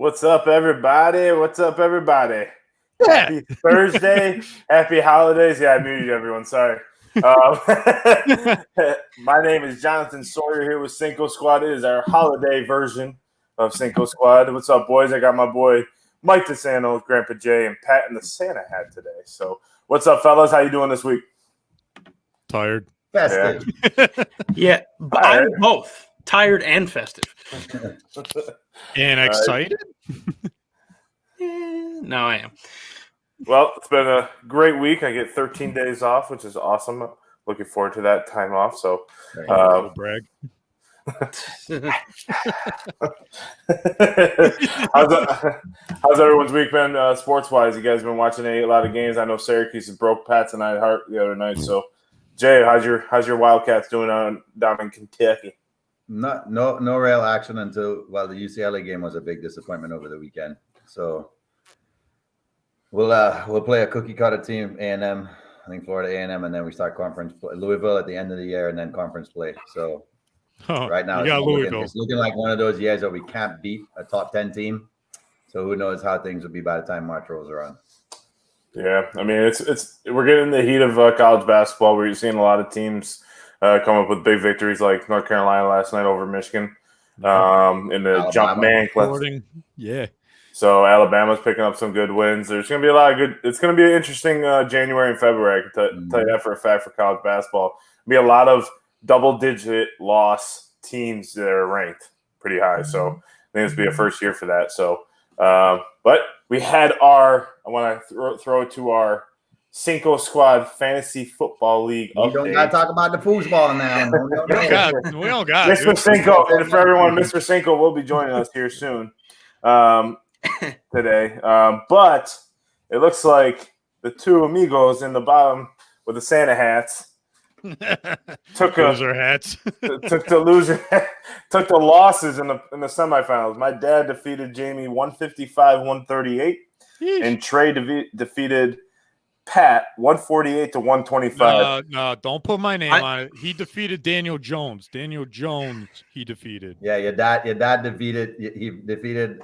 What's up, everybody? What's up, everybody? Yeah. Happy Thursday. Happy holidays. Yeah, I muted everyone. Sorry. My name is Jonathan Sawyer here with Cinco Squad. It is our holiday version of Cinco Squad. What's up, boys? I got my boy Mike DeSanto, Grandpa Jay, and Pat in the Santa hat today. So what's up, fellas? How you doing this week? Tired. Festive. Yeah, I'm both tired and festive. And excited? No, I am. Well, it's been a great week. I get 13 days off, which is awesome. Looking forward to that time off. So, Brag. how's everyone's week been sports-wise? You guys been watching a lot of games? I know Syracuse broke Pat's and I heart the other night. So, Jay, how's your Wildcats doing down in Kentucky? No real action until the UCLA game was a big disappointment over the weekend. So we'll play a cookie cutter team, A&M. I think Florida A&M, and then we start conference play. Louisville at the end of the year, and then conference play. So right now it's looking like one of those years that we can't beat a top 10 team. So who knows how things will be by the time March rolls around. Yeah, I mean it's we're getting in the heat of college basketball where you're seeing a lot of teams come up with big victories like North Carolina last night over Michigan in the Alabama. jump man class. Yeah. So Alabama's picking up some good wins. There's going to be a lot of good. It's going to be an interesting January and February. I can tell you that for a fact for college basketball. There'll be a lot of double-digit loss teams that are ranked pretty high. So I think this will be a first year for that. So, but we had I want to throw it to our Cinco Squad Fantasy Football League. You don't got to talk about the foosball now. We don't got Mr. Cinco, and for everyone, Mr. Cinco will be joining us here soon. Today, but it looks like the two amigos in the bottom with the Santa hats took the losses in the semifinals. My dad defeated Jamie 155-138, and Trey defeated Pat 148-125. No, don't put my name on it. He defeated Daniel Jones. He defeated. Yeah, your dad defeated. He defeated.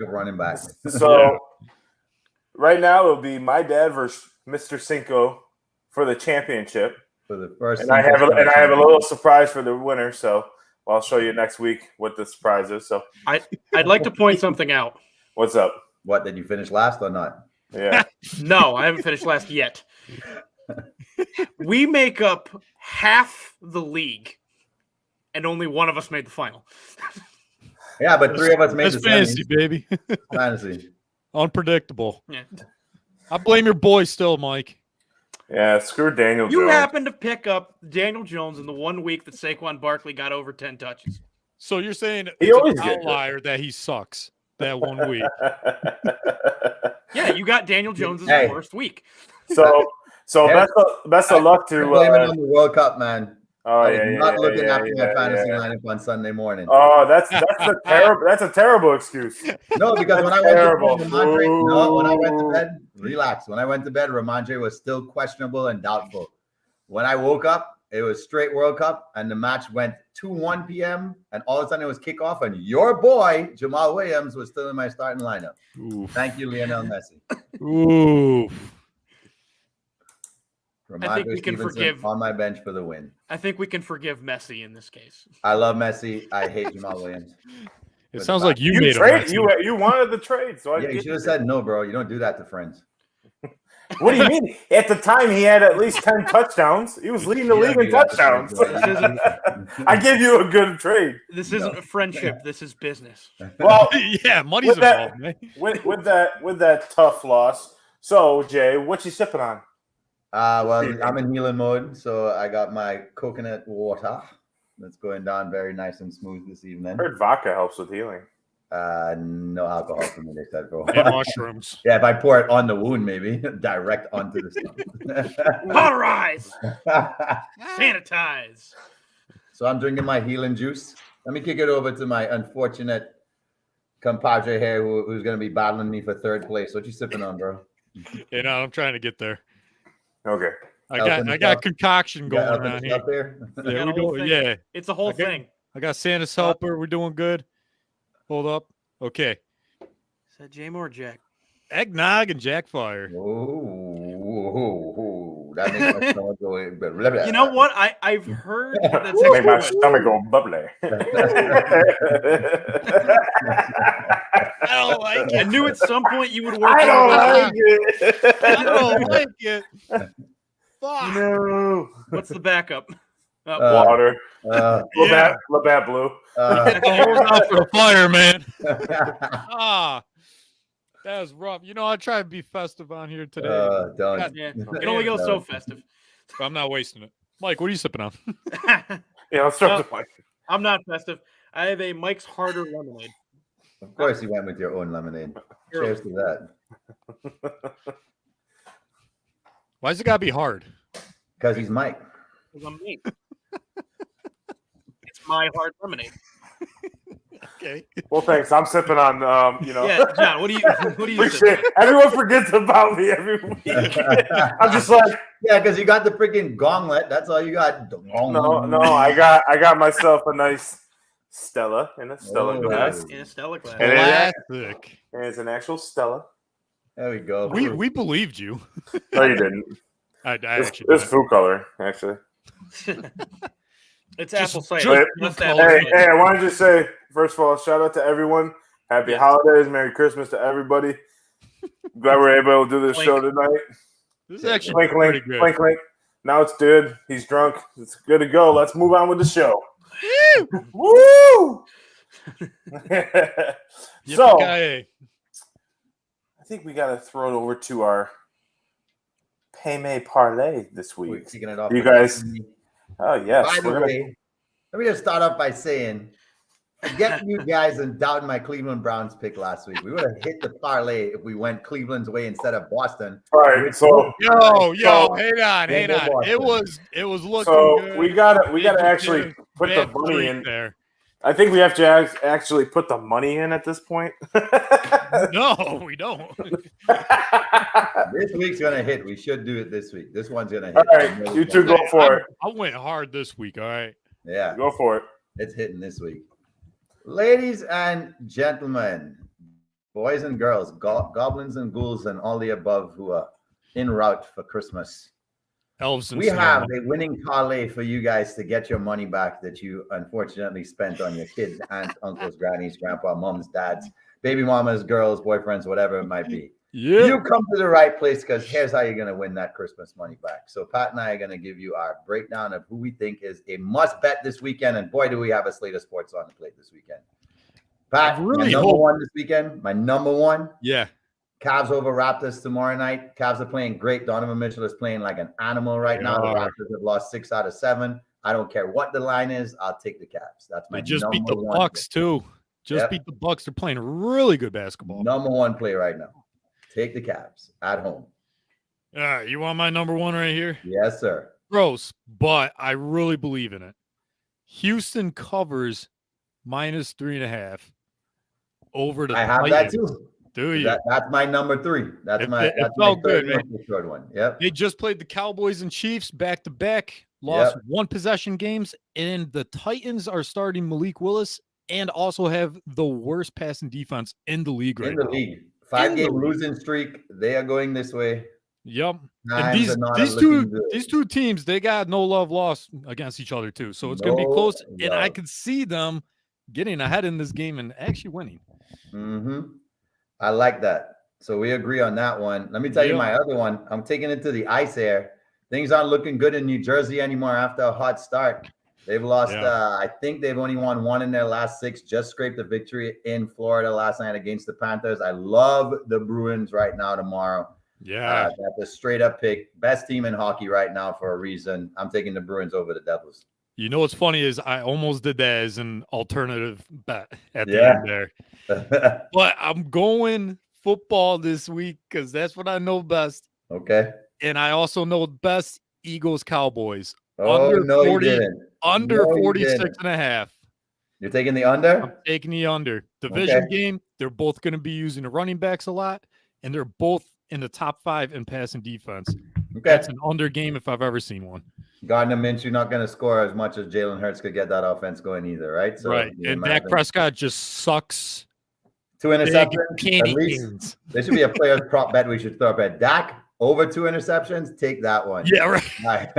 Running back. So right now it'll be my dad versus Mr. Cinco for the championship. For the first, and I have a little surprise for the winner. So I'll show you next week what the surprise is. So I'd like to point something out. What's up? What, did you finish last or not? Yeah. No, I haven't finished last yet. We make up half the league, and only one of us made the final. Yeah, but three of us made the fantasy, baby. Fantasy. Unpredictable. Yeah. I blame your boy still, Mike. Yeah, screw Daniel Jones. You happened to pick up Daniel Jones in the 1 week that Saquon Barkley got over 10 touches. So you're saying he it's always an outlier that he sucks that 1 week. Yeah, you got Daniel Jones' worst week. So best of luck to blame it on the World Cup, man. Oh, I was not looking after my fantasy lineup on Sunday morning. Oh, that's a terrible excuse. No, because when I went to bed, relax. When I went to bed, Ramondre was still questionable and doubtful. When I woke up, it was straight World Cup, and the match went 2-1 p.m. and all of a sudden it was kickoff, and your boy Jamal Williams was still in my starting lineup. Oof. Thank you, Lionel Messi. Ooh. I think we can forgive on my bench for the win. I think we can forgive Messi in this case. I love Messi. I hate Jamal Williams. It sounds like you made trade. You wanted the trade, so you should have said no, bro. You don't do that to friends. What do you mean? At the time, he had at least 10 touchdowns. He was leading the league in touchdowns. I give you a good trade. This isn't a friendship. This is business. Well, yeah, money's involved, man. With that tough loss. So, Jay, what you sipping on? I'm in healing mode, so I got my coconut water that's going down very nice and smooth this evening. I heard vodka helps with healing. No alcohol for me, they said, bro. And mushrooms. Yeah, if I pour it on the wound, maybe direct onto the stomach. Cauterize, sanitize. So I'm drinking my healing juice. Let me kick it over to my unfortunate compadre here, who's going to be battling me for third place. What you sipping on, bro? I'm trying to get there. Okay. I got concoction going around here. Yeah, it's a whole thing. I got Santa's helper. We're doing good. Hold up. Okay. Is that J-Mo or Jack? Eggnog and Jackfire. Oh, that makes my stomach go. You know what? I've heard that's Make my actually stomach go bubbly. I don't like I it. knew at some point you would work. I don't out like it. I don't like it. Fuck. No. What's the backup? Water. Yeah. Labatt Blue. Get the hose out for the fire, man. That was rough. You know, I try to be festive on here today. Don't. Yeah, you can only go so festive. I'm not wasting it. Mike, what are you sipping on? Yeah, let's start the mic. I'm not festive. I have a Mike's Harder lemonade. Of course, you went with your own lemonade. Cheers to that. Why's it gotta be hard? Because he's Mike. Because I'm me. It's my hard lemonade. Okay. Well, thanks. I'm sipping on, Yeah, John. What do you Appreciate sipping? it. Everyone forgets about me every week. I'm just like, Yeah, because you got the freaking gauntlet. That's all you got. no. I got myself a nice Stella in a Stella Oh, glass. nice. In a Stella glass. And Classic. And it's an actual Stella. There we go. We believed you. No, you didn't. I It's actually did. food color, actually. It's Just- apple cider. just- Just hey, apple Hey, cider. I wanted to say, first of all, shout out to everyone. Happy Yes. holidays. Merry Christmas to everybody. Glad we're able to do this Clink. show tonight. This is actually Clink, pretty clink, good. clink, clink. Now it's good. He's drunk. It's good to go. Let's move on with the show. Woo! So, Yippee-ki-yay. I think we got to throw it over to our Payme Parlay this We're week. kicking it off. You with guys- me. Oh, yes. By the We're gonna- way, let me just start off by saying, forget you guys and doubting my Cleveland Browns pick last week. We would have hit the parlay if we went Cleveland's way instead of Boston. All right. So, Yo, So- hang on. Go Boston. It was looking so good. we gotta They actually did a put the bad money freak in. there. I think we have to actually put the money in at this point. No, we don't. This week's gonna hit. We should do it this week. This one's gonna hit. All right, you two go for it. I went hard this week. All right. Yeah, Go for it. it's hitting this week. Ladies and gentlemen, boys and girls, goblins and ghouls, and all the above who are en route for Christmas. Elves and We have Santa. a winning parlay for you guys to get your money back that you unfortunately spent on your kids, aunts, uncles, grannies, grandpa, moms, dads, baby mamas, girls, boyfriends, whatever it might be. Yeah. You come to the right place because here's how you're going to win that Christmas money back. So Pat and I are going to give you our breakdown of who we think is a must bet this weekend. And boy, do we have a slate of sports on the plate this weekend. Pat, I really my number hope- one this weekend, my number one, Yeah. Cavs over Raptors tomorrow night. Cavs are playing great. Donovan Mitchell is playing like an animal right now. The They are. Raptors have lost 6 out of 7. I don't care what the line is. I'll take the Cavs. That's my They just beat the number one Bucks too. Just Yep. beat the Bucks. They're playing really good basketball. number one play right now. Take the Cavs at home. All right, you want my number one right here? Yes, sir. Gross, but I really believe in it. Houston covers -3.5 over the I have that Titans. too. Do you? That's my number 3. That's It- my it that's my felt good, third one, third one. Yep. They just played the Cowboys and Chiefs back to back, lost one possession games, and the Titans are starting Malik Willis and also have the worst passing defense in the league right In the now. league. In the 5-game league. losing streak. They are going this way. Yep. And Times are not these looking good. two teams, they got no love lost against each other too. So it's gonna be No close. And I love. could see them getting ahead in this game and actually winning. I like that. So we agree on that one. Let me tell you Yeah. my other one. I'm taking it to the ice here. Things aren't looking good in New Jersey anymore after a hot start. They've lost, Yeah. I think they've only won 1 in their last 6, just scraped a victory in Florida last night against the Panthers. I love the Bruins right now tomorrow. Yeah. That's a straight up pick. Best team in hockey right now for a reason. I'm taking the Bruins over the Devils. You know what's funny is I almost did that as an alternative bet at the Yeah. end there. But I'm going football this week because that's what I know best. Okay. And I also know best Eagles Cowboys. Oh, Under no, 40 you didn't. Under No, you 46.5. You're taking the under? I'm taking the under. Division Okay. game, they're both going to be using the running backs a lot, and they're both in the top 5 in passing defense. Okay. That's an under game if I've ever seen one. Gardner Minshew not going to score as much as Jalen Hurts could get that offense going either, right? So, right. you And Dak imagine Prescott just sucks 2 interceptions. At least there should be a player's prop bet we should throw up at Dak over 2 interceptions. Take that one. Yeah, right.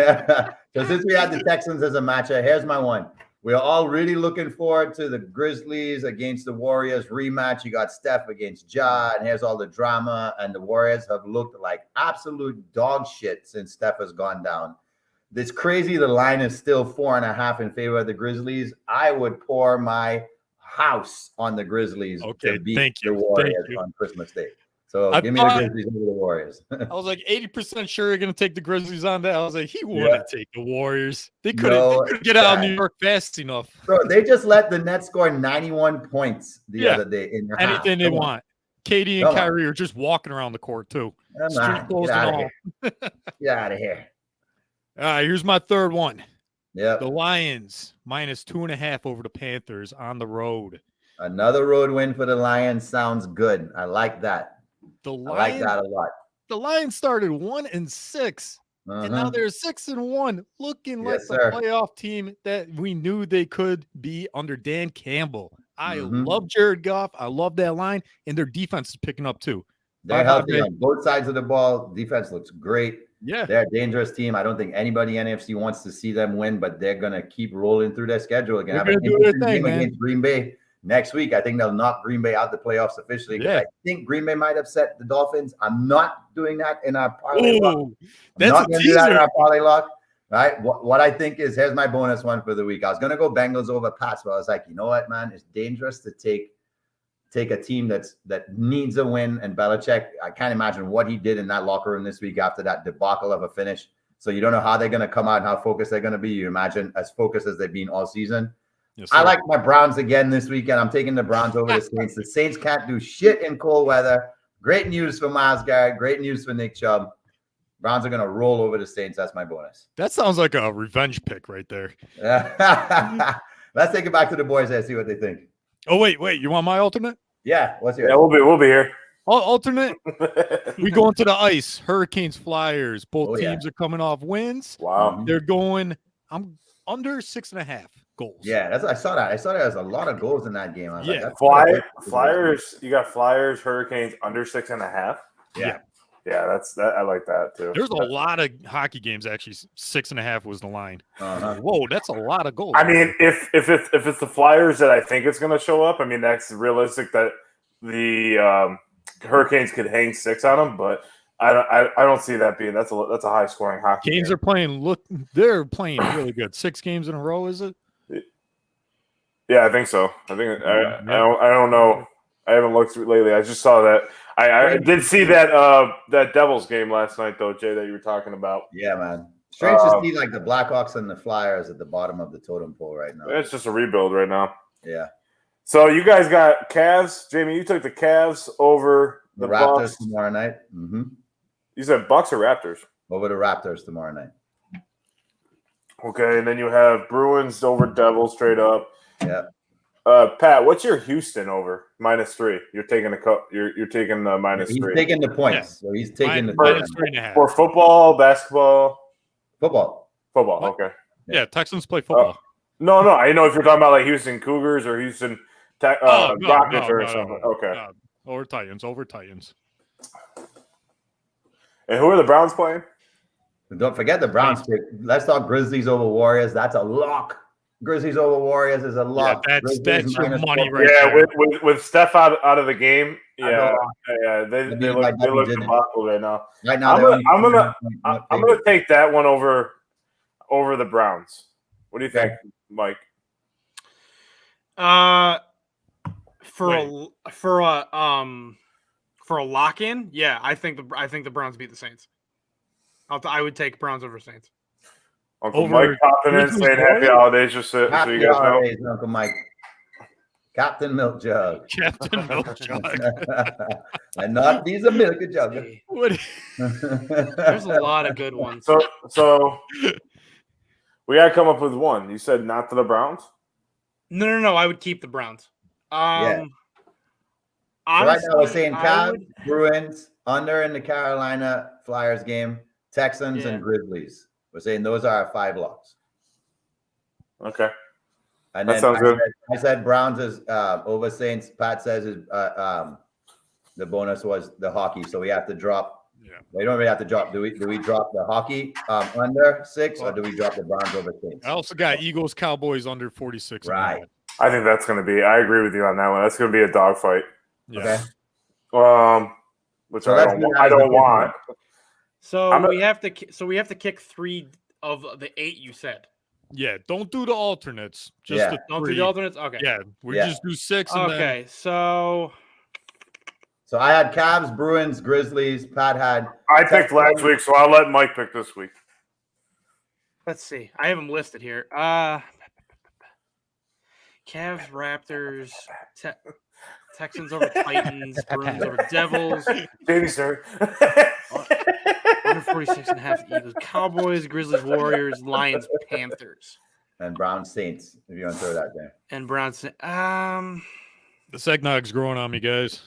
So since we had the Texans as a matchup, here's my one. We're all really looking forward to the Grizzlies against the Warriors rematch. You got Steph against Ja, and here's all the drama. And the Warriors have looked like absolute dog shit since Steph has gone down. It's crazy. The line is still 4.5 in favor of the Grizzlies. I would pour my house on the Grizzlies to beat the Warriors on Christmas Day. So give me the Grizzlies over the Warriors. I was like 80% sure you're going to take the Grizzlies on that. I was like, he wouldn't take the Warriors. They couldn't get out of New York fast enough. Bro, they just let the Nets score 91 points the other day in the anything they want. Katie and Kyrie are just walking around the court too. Street clothes and all. Get out of here. All right, here's my third one. Yeah, the Lions -2.5 over the Panthers on the road. Another road win for the Lions sounds good. I like that. I like that a lot. The Lions started 1-6, and now they're 6-1, looking like the playoff team that we knew they could be under Dan Campbell. I love Jared Goff. I love that line, and their defense is picking up too. They're healthy on both sides of the ball. Defense looks great. Yeah, they're a dangerous team. I don't think anybody in NFC wants to see them win, but they're gonna keep rolling through their schedule again. Have an interesting game against Green Bay next week. I think they'll knock Green Bay out the playoffs officially. I think Green Bay might upset the Dolphins. I'm not doing that in our parlay lock. That's not going to do that in our parlay lock. Right? What I think is, here's my bonus one for the week. I was going to go Bengals over Pats, but I was like, you know what, man? It's dangerous to take a team that needs a win. And Belichick, I can't imagine what he did in that locker room this week after that debacle of a finish. So you don't know how they're going to come out and how focused they're going to be. You imagine as focused as they've been all season. Yes, I like my Browns again this weekend. I'm taking the Browns over the Saints. The Saints can't do shit in cold weather. Great news for Myles Garrett. Great news for Nick Chubb. Browns are going to roll over the Saints. That's my bonus. That sounds like a revenge pick right there. Let's take it back to the boys and see what they think. Oh, wait. You want my alternate? Yeah. What's yours? Yeah, we'll be here. Alternate. We going to the ice. Hurricanes, Flyers. Both teams are coming off wins. Wow. They're going. I'm under 6.5 goals. Yeah, I saw that. I saw there was a lot of goals in that game. I was like, Flyers. You got Flyers, Hurricanes under 6.5. Yeah. Yeah, that's that. I like that too. There's a lot of hockey games actually. 6.5 was the line. Whoa, that's a lot of goals. I mean, if it's the Flyers that I think it's going to show up, I mean that's realistic that the Hurricanes could hang 6 on them, but I don't see that being that's a high scoring hockey. Canes are playing. They're playing really good. 6 games in a row, is it? Yeah, I think so. I think I don't know. I haven't looked lately. I just saw that. I did see that Devils game last night though, Jay, that you were talking about. Yeah, man. Strange to see like the Blackhawks and the Flyers at the bottom of the totem pole right now. It's just a rebuild right now. Yeah. So you guys got Cavs. Jamie, you took the Cavs over the Raptors Bucks tomorrow night. You said Bucks or Raptors? Over the Raptors tomorrow night. Okay, and then you have Bruins over Devils straight up. Yeah. Pat, what's your Houston over -3? You're taking you're taking the -3. He's taking the points. Yeah. So he's taking the -3.5 for football, basketball, football. Okay. Yeah, Texans play football. No. I know if you're talking about like Houston Cougars or Houston Rockets or something. Okay. Over Titans. And who are the Browns playing? Don't forget the Browns pick. Let's talk Grizzlies over Warriors. That's a lock. Grizzlies over Warriors is a lock. Yeah, that's your money right there. Yeah, with Steph out of the game. Yeah, they look debacle right now. Right now, I'm gonna take that one over the Browns. What do you think, Mike? For a lock-in, yeah, I think the Browns beat the Saints. I would take Browns over Saints. Uncle Mike popping in saying Happy Holidays, just so you guys know. Uncle Mike. Captain Milk Jug. Captain Milk Jug. And not these a milk jug. There's a lot of good ones. So we gotta come up with one. You said not to the Browns? No. I would keep the Browns. Yeah. Honestly, right now we're saying Cavs, Bruins, under in the Carolina Flyers game, Texans and Grizzlies. We're saying those are our 5 locks. Okay. And That then sounds good. I said Browns is over Saints. Pat says the bonus was the hockey, so we have to drop. Yeah. We don't really have to drop. Do we drop the hockey under 6, or do we drop the Browns over Saints? I also got Eagles Cowboys under 46. Right. I think that's going to be. I agree with you on that one. That's going to be a dogfight. Yeah. Okay. Which So I don't want. So we have to kick 3 of the 8 you said. Yeah. Don't do the alternates. Just Yeah. the Don't do 3. the alternates. Okay. Yeah. We just do 6. And Okay. Then... So I had Cavs, Bruins, Grizzlies. Pat had. I picked last week, so I'll let Mike pick this week. let's see. I have them listed here. Cavs, Raptors, Texans over Titans, Bruins over Devils. Baby sir. Under 46.5 Eagles, Cowboys, Grizzlies, Warriors, Lions, Panthers, And Browns, Saints. If you want to throw that there. and Browns. The Segnog's growing on me, guys.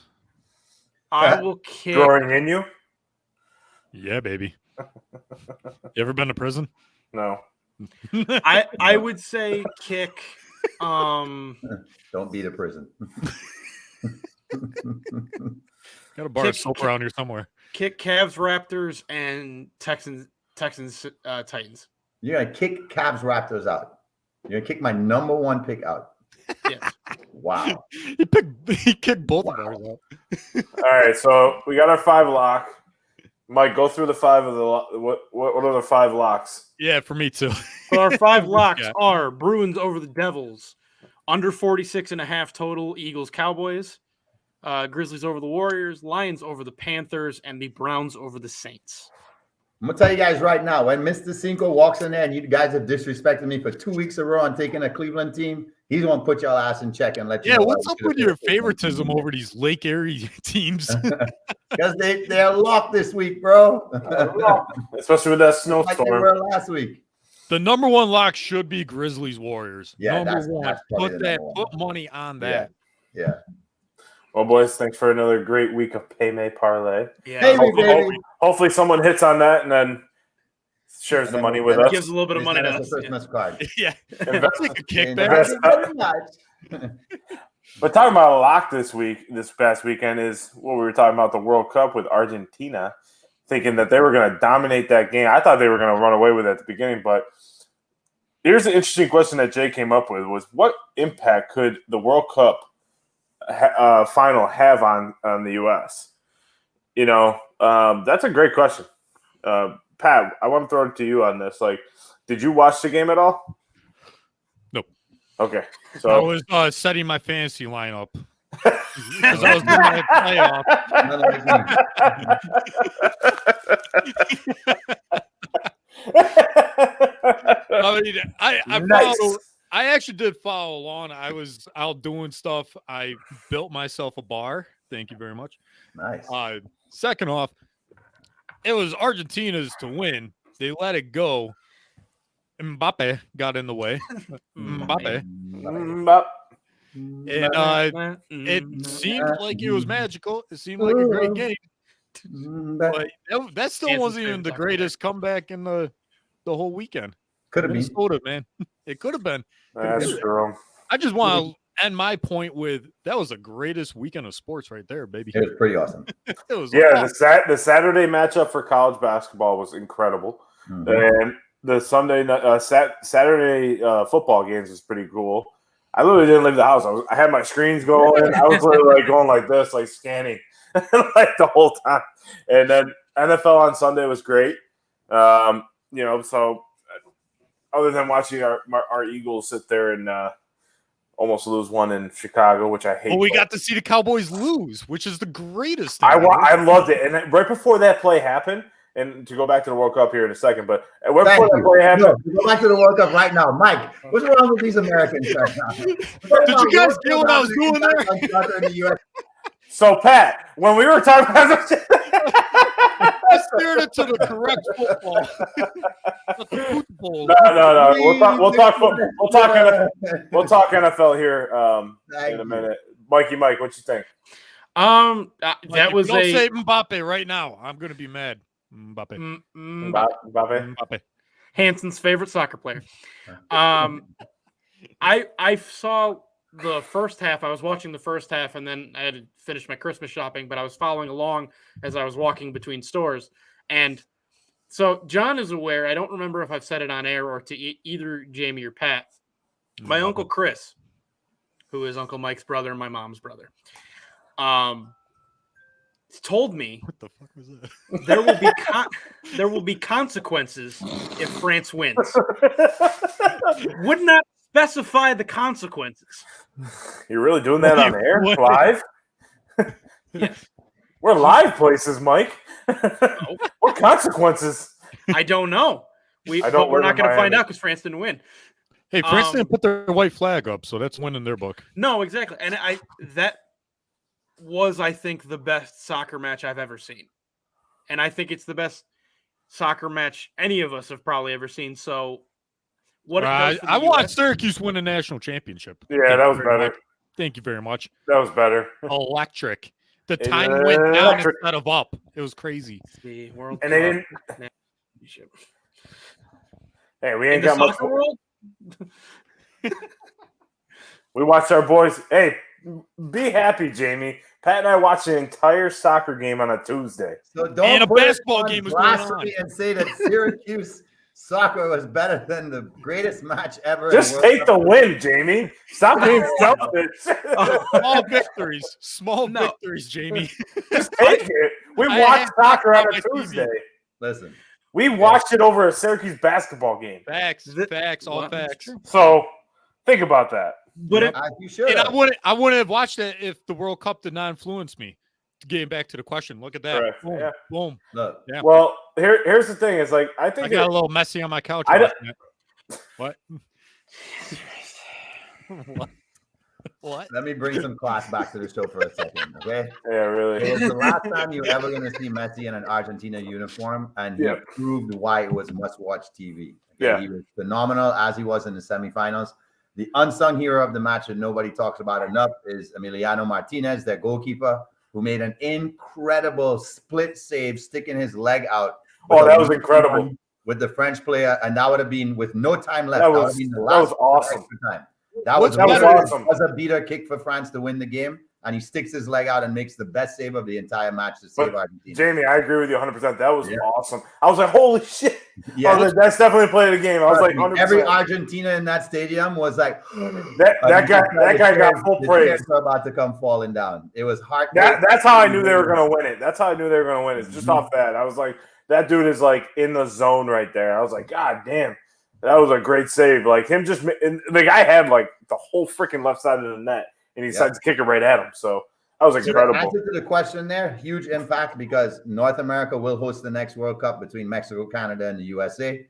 I will kick. Growing in you? Yeah, baby. You ever been to prison? No. I would say kick. Don't be the prison. Got a bar of soap around here somewhere. Kick Cavs, Raptors, and Texans, Titans. You're gonna kick Cavs, Raptors out. You're gonna kick my number 1 pick out. Yes. Wow. He kicked both of ours out. All right, so we got our 5 lock. Mike, go through the 5 of the what are the 5 locks? Yeah, for me too. So our 5 locks Yeah. are Bruins over the Devils, under 46.5 total, Eagles, Cowboys, Grizzlies over the Warriors, Lions over the Panthers, and the Browns over the Saints. I'm gonna tell you guys right now, when Mr. Cinco walks in there and you guys have disrespected me for 2 weeks in a row on taking a Cleveland team, he's gonna put y'all ass in check and let you know. What's up with your favoritism over these Lake area teams? Because they're locked this week, bro. Especially with that Like they snowstorm. were last week. The number 1 lock should be Grizzlies Warriors. Yeah, number 1. that's probably the number 1. Put money on that. Yeah. Well, boys, thanks for another great week of Pay May Parlay. Yeah. Hey, baby. Hopefully someone hits on that and then shares the money with us. Gives a little bit of money to us. A Christmas card. Yeah. Invest- Like a kickback. Invest- But talking about a lock this past weekend is what we were talking about, the World Cup with Argentina, thinking that they were going to dominate that game. I thought they were going to run away with it at the beginning, but here's an interesting question that Jay came up with was what impact could the World Cup final have on the U.S.? You know, that's a great question. Pat, I want to throw it to you on this. Like, did you watch the game at all? Nope. Okay. I So was setting my fantasy lineup. Because I was doing my playoff. I mean, I actually did follow along. I was out doing stuff. I built myself a bar. Thank you very much. Nice. Second off, it was Argentina's to win. They let it go. Mbappe got in the way. Mbappe. And it seemed like it was magical. It seemed like a great game. But that still wasn't even the greatest comeback in the whole weekend. Could have been. Minnesota, man. It could have been. That's true. I just want to end my point with that was the greatest weekend of sports right there, baby. It was pretty awesome. It was The Saturday matchup for college basketball was incredible, and the Sunday Saturday football games was pretty cool. I literally didn't leave the house. I had my screens going. I was literally like going like this, like scanning, like the whole time. And then NFL on Sunday was great. You know, so other than watching our Eagles sit there and almost lose one in Chicago, which I hate. Well, we got to see the Cowboys lose, which is the greatest thing. I loved it. And right before that play happened, and to go back to the World Cup here in a second, but right before that play happened. Go back to the World Cup right now. Mike, what's wrong with these Americans right now? Did you guys feel what I was doing there? So, Pat, when we were talking about I steered it to the correct football. Not the football. No. We'll talk NFL here in a minute. Mike, what you think? That was don't say Mbappe right now. I'm gonna be mad. Mbappe. Hanson's favorite soccer player. I saw the first half. I was watching the first half, and then I had to finish my Christmas shopping, but I was following along as I was walking between stores. And so John is aware. I don't remember if I've said it on air or to either Jamie or Pat. My Uncle Chris, who is Uncle Mike's brother and my mom's brother, told me What the fuck was that? there will be consequences if France wins. Would not specify the consequences. You're really doing that on air? What? Live? Yes. We're live places, Mike. What consequences? I don't know. We're not going to find out because France didn't win. Hey, France didn't put their white flag up, so that's winning their book. No, exactly. And that was, I think, the best soccer match I've ever seen. And I think it's the best soccer match any of us have probably ever seen. So what I watched Syracuse win a national championship. Yeah, that was better. Thank you very much. That was better. Electric. The time went down instead of up. It was crazy. The World and they didn't. Hey, we ain't got much. World? We watched our boys. Hey, be happy, Jamie. Pat and I watched the entire soccer game on a Tuesday. So don't and a put basketball game was going on. And say that Syracuse soccer was better than the greatest match ever. Just take the win, Jamie. Stop being selfish. Small victories. Small victories, Jamie. Just take it. We watched soccer on a Tuesday. Listen. We watched it over a Syracuse basketball game. Facts, all facts. So think about that. But you should. And I wouldn't have watched it if the World Cup did not influence me. Getting back to the question, look at that. Correct. Boom, Yeah. boom. Look. Yeah. Well, here's the thing. Is like I think I got a little messy on my couch. What? What? Let me bring some class back to the show for a second, okay? Yeah, really. It was the last time you're ever going to see Messi in an Argentina uniform, and he proved why it was must-watch TV. Okay? Yeah. He was phenomenal as he was in the semifinals. The unsung hero of the match that nobody talks about enough is Emiliano Martinez, their goalkeeper, who made an incredible split save, sticking his leg out. Oh, that was incredible. With the French player, and that would have been with no time left. That was awesome. Time. That was awesome. It was a beater kick for France to win the game, and he sticks his leg out and makes the best save of the entire match to save Argentina. Jamie, I agree with you 100%. That was awesome. I was like, holy shit. Yeah. That's definitely a play of the game. I was like, 100%. Every Argentina in that stadium was like, that guy got full praise. They're about to come falling down. It was hard. That's how I knew they were going to win it. That's how I knew they were going to win it. Just off that. I was like, that dude is like in the zone right there. I was like, God damn. That was a great save. Like him just – the guy had like the whole freaking left side of the net, and he decided to kick it right at him. So that was incredible. To answer to the question there, huge impact because North America will host the next World Cup between Mexico, Canada, and the USA.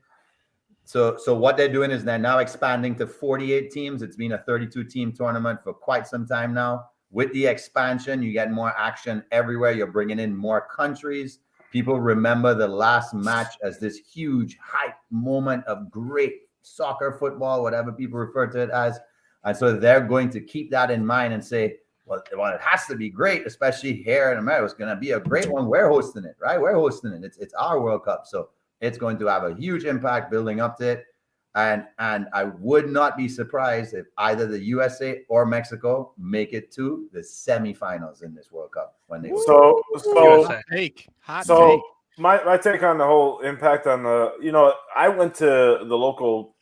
So what they're doing is they're now expanding to 48 teams. It's been a 32-team tournament for quite some time now. With the expansion, you get more action everywhere. You're bringing in more countries. People remember the last match as this huge hype moment of great soccer, football, whatever people refer to it as. And so they're going to keep that in mind and say, well, it has to be great, especially here in America. It's going to be a great one. We're hosting it, right? We're hosting it. It's our World Cup. So it's going to have a huge impact building up to it. And I would not be surprised if either the USA or Mexico make it to the semifinals in this World Cup when they hot take. My take on the whole impact on the I went to the local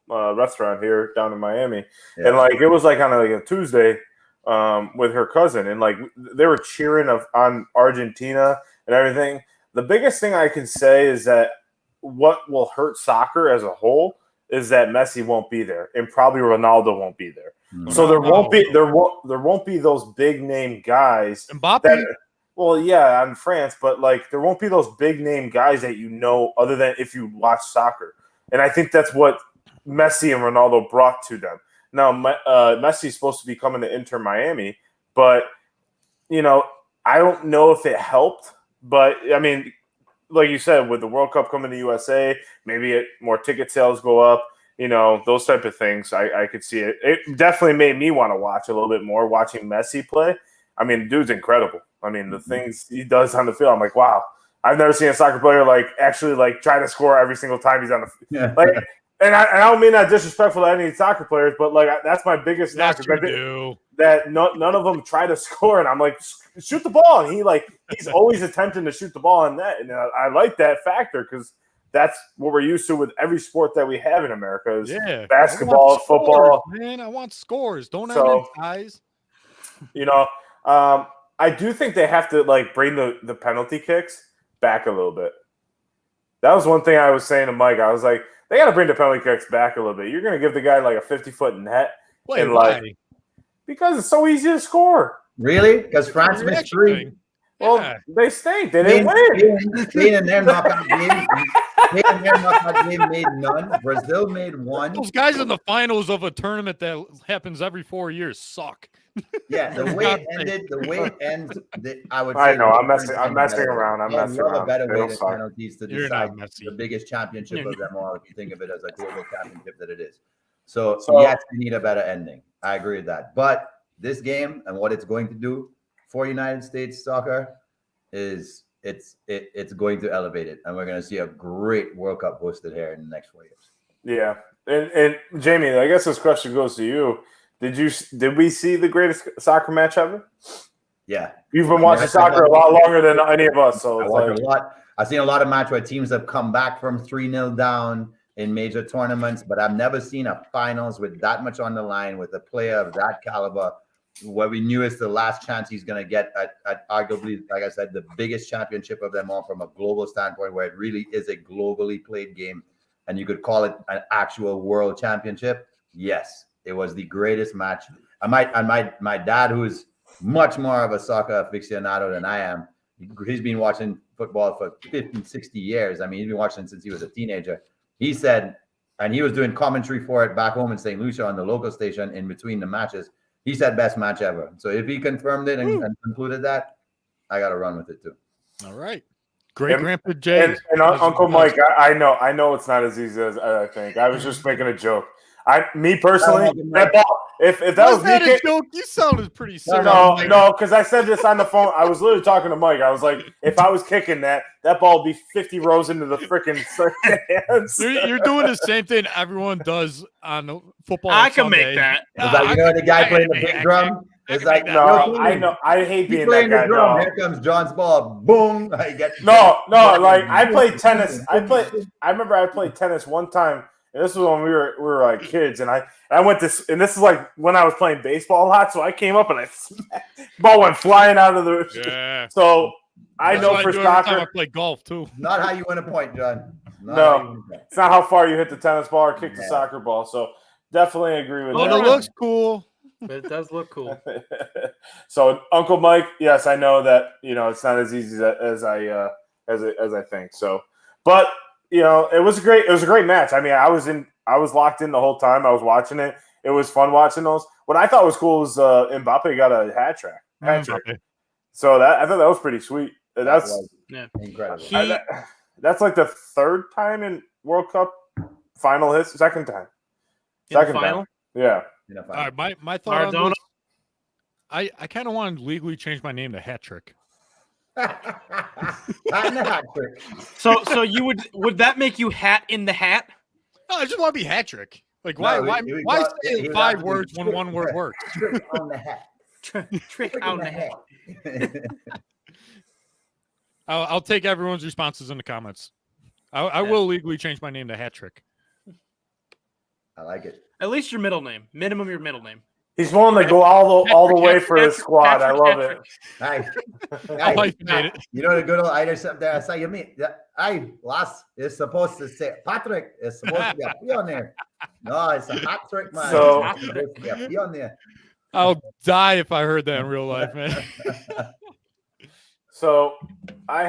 restaurant here down in Miami, and like it was like on a Tuesday with her cousin, and like they were cheering on Argentina and everything. The biggest thing I can say is that what will hurt soccer as a whole is that Messi won't be there, and probably Ronaldo won't be there. So there won't be those big name guys. Mbappe. On France, but like there won't be those big name guys that other than if you watch soccer. And I think that's what Messi and Ronaldo brought to them. Now Messi's supposed to be coming to Inter Miami, but I don't know if it helped. But I mean, like you said, with the World Cup coming to USA, maybe more ticket sales go up, those type of things. I could see it. It definitely made me want to watch a little bit more watching Messi play. I mean, dude's incredible. I mean, the things he does on the field, I'm like, wow. I've never seen a soccer player actually try to score every single time he's on the field. And I don't mean that disrespectful to any soccer players, but like that's my biggest knock. That none of them try to score, and I'm like, shoot the ball, and he's always attempting to shoot the ball in net, and I like that factor because that's what we're used to with every sport that we have in America is basketball, football. Man, I want scores. Don't have any ties. You know, I do think they have to like bring the penalty kicks back a little bit. That was one thing I was saying to Mike. I was like, they got to bring the penalty kicks back a little bit. You're going to give the guy like a 50-foot net. Wait, why? Because it's so easy to score. Really? Because France missed 3. Well, they stink. They didn't win. Spain and their knockout game made none. Brazil made 1. Those guys in the finals of a tournament that happens every 4 years suck. Yeah, the way it ends, I would say. I know. I'm messing around. I'm messing around. A better way than penalties to decide the biggest championship of them all, if you think of it as a global championship that it is. So yes, we need a better ending. I agree with that. But this game and what it's going to do for United States soccer is it's going to elevate it, and we're going to see a great World Cup hosted here in the next 4 years. Yeah, and Jamie, I guess this question goes to you. Did we see the greatest soccer match ever? Yeah, you've been watching soccer a lot longer than any of us. So I watch a lot. I've seen a lot of matches where teams have come back from 3-0 down in major tournaments, but I've never seen a finals with that much on the line with a player of that caliber, where we knew it's the last chance he's going to get at arguably, like I said, the biggest championship of them all from a global standpoint, where it really is a globally played game, and you could call it an actual world championship. Yes, it was the greatest match. My dad, who is much more of a soccer aficionado than I am, he's been watching football for 50, 60 years. I mean, he's been watching since he was a teenager. He said, and he was doing commentary for it back home in St. Lucia on the local station in between the matches. He said best match ever. So if he confirmed it and concluded that, I got to run with it too. All right. Great Grandpa Jay. And Uncle Mike, I know it's not as easy as I think. I was just making a joke. Me personally, that ball, if that was that me, a joke? You sounded pretty serious. No, because I said this on the phone. I was literally talking to Mike. I was like, if I was kicking that ball would be 50 rows into the freaking hands. You're doing the same thing everyone does on football. I can make that. You know the guy playing the big drum? It's like, no, I know. I hate being that guy. No. Here comes John's ball. Boom. No. Like I played tennis. I remember I played tennis one time. And this was when we were like kids, and I went this, and this is like when I was playing baseball a lot. So I came up and ball went flying out of the. Yeah. So I know for soccer, I play golf too. Not how you win a point, John. It's not how far you hit the tennis ball or kick the soccer ball. So definitely agree with that. It looks cool. But it does look cool. So Uncle Mike, yes, I know that it's not as easy as I think. So, but. It was a great match. I mean, I was locked in the whole time. I was watching it. It was fun watching those. What I thought was cool was Mbappe got a hat trick. So I thought that was pretty sweet. That's incredible. That's like the third time in World Cup final second time. Second time. Yeah. All right, my thought on this, I kind of want to legally change my name to Hat Trick. So you would that make you hat in the hat? No, I just want to be hat trick. Like why say 5 words when 1 word works? Trick on the hat. Trick on the hat. I'll take everyone's responses in the comments. I will legally change my name to Hat Trick. I like it. At least your middle name. Minimum your middle name. He's willing to go all the way for his squad. I love it. Hey, you know the good old Irish up there. I say, you mean, last is supposed to say Patrick is supposed to be a P on there. No, it's a hat trick, man. So it's supposed to be a P on there. I'll die if I heard that in real life, man. So I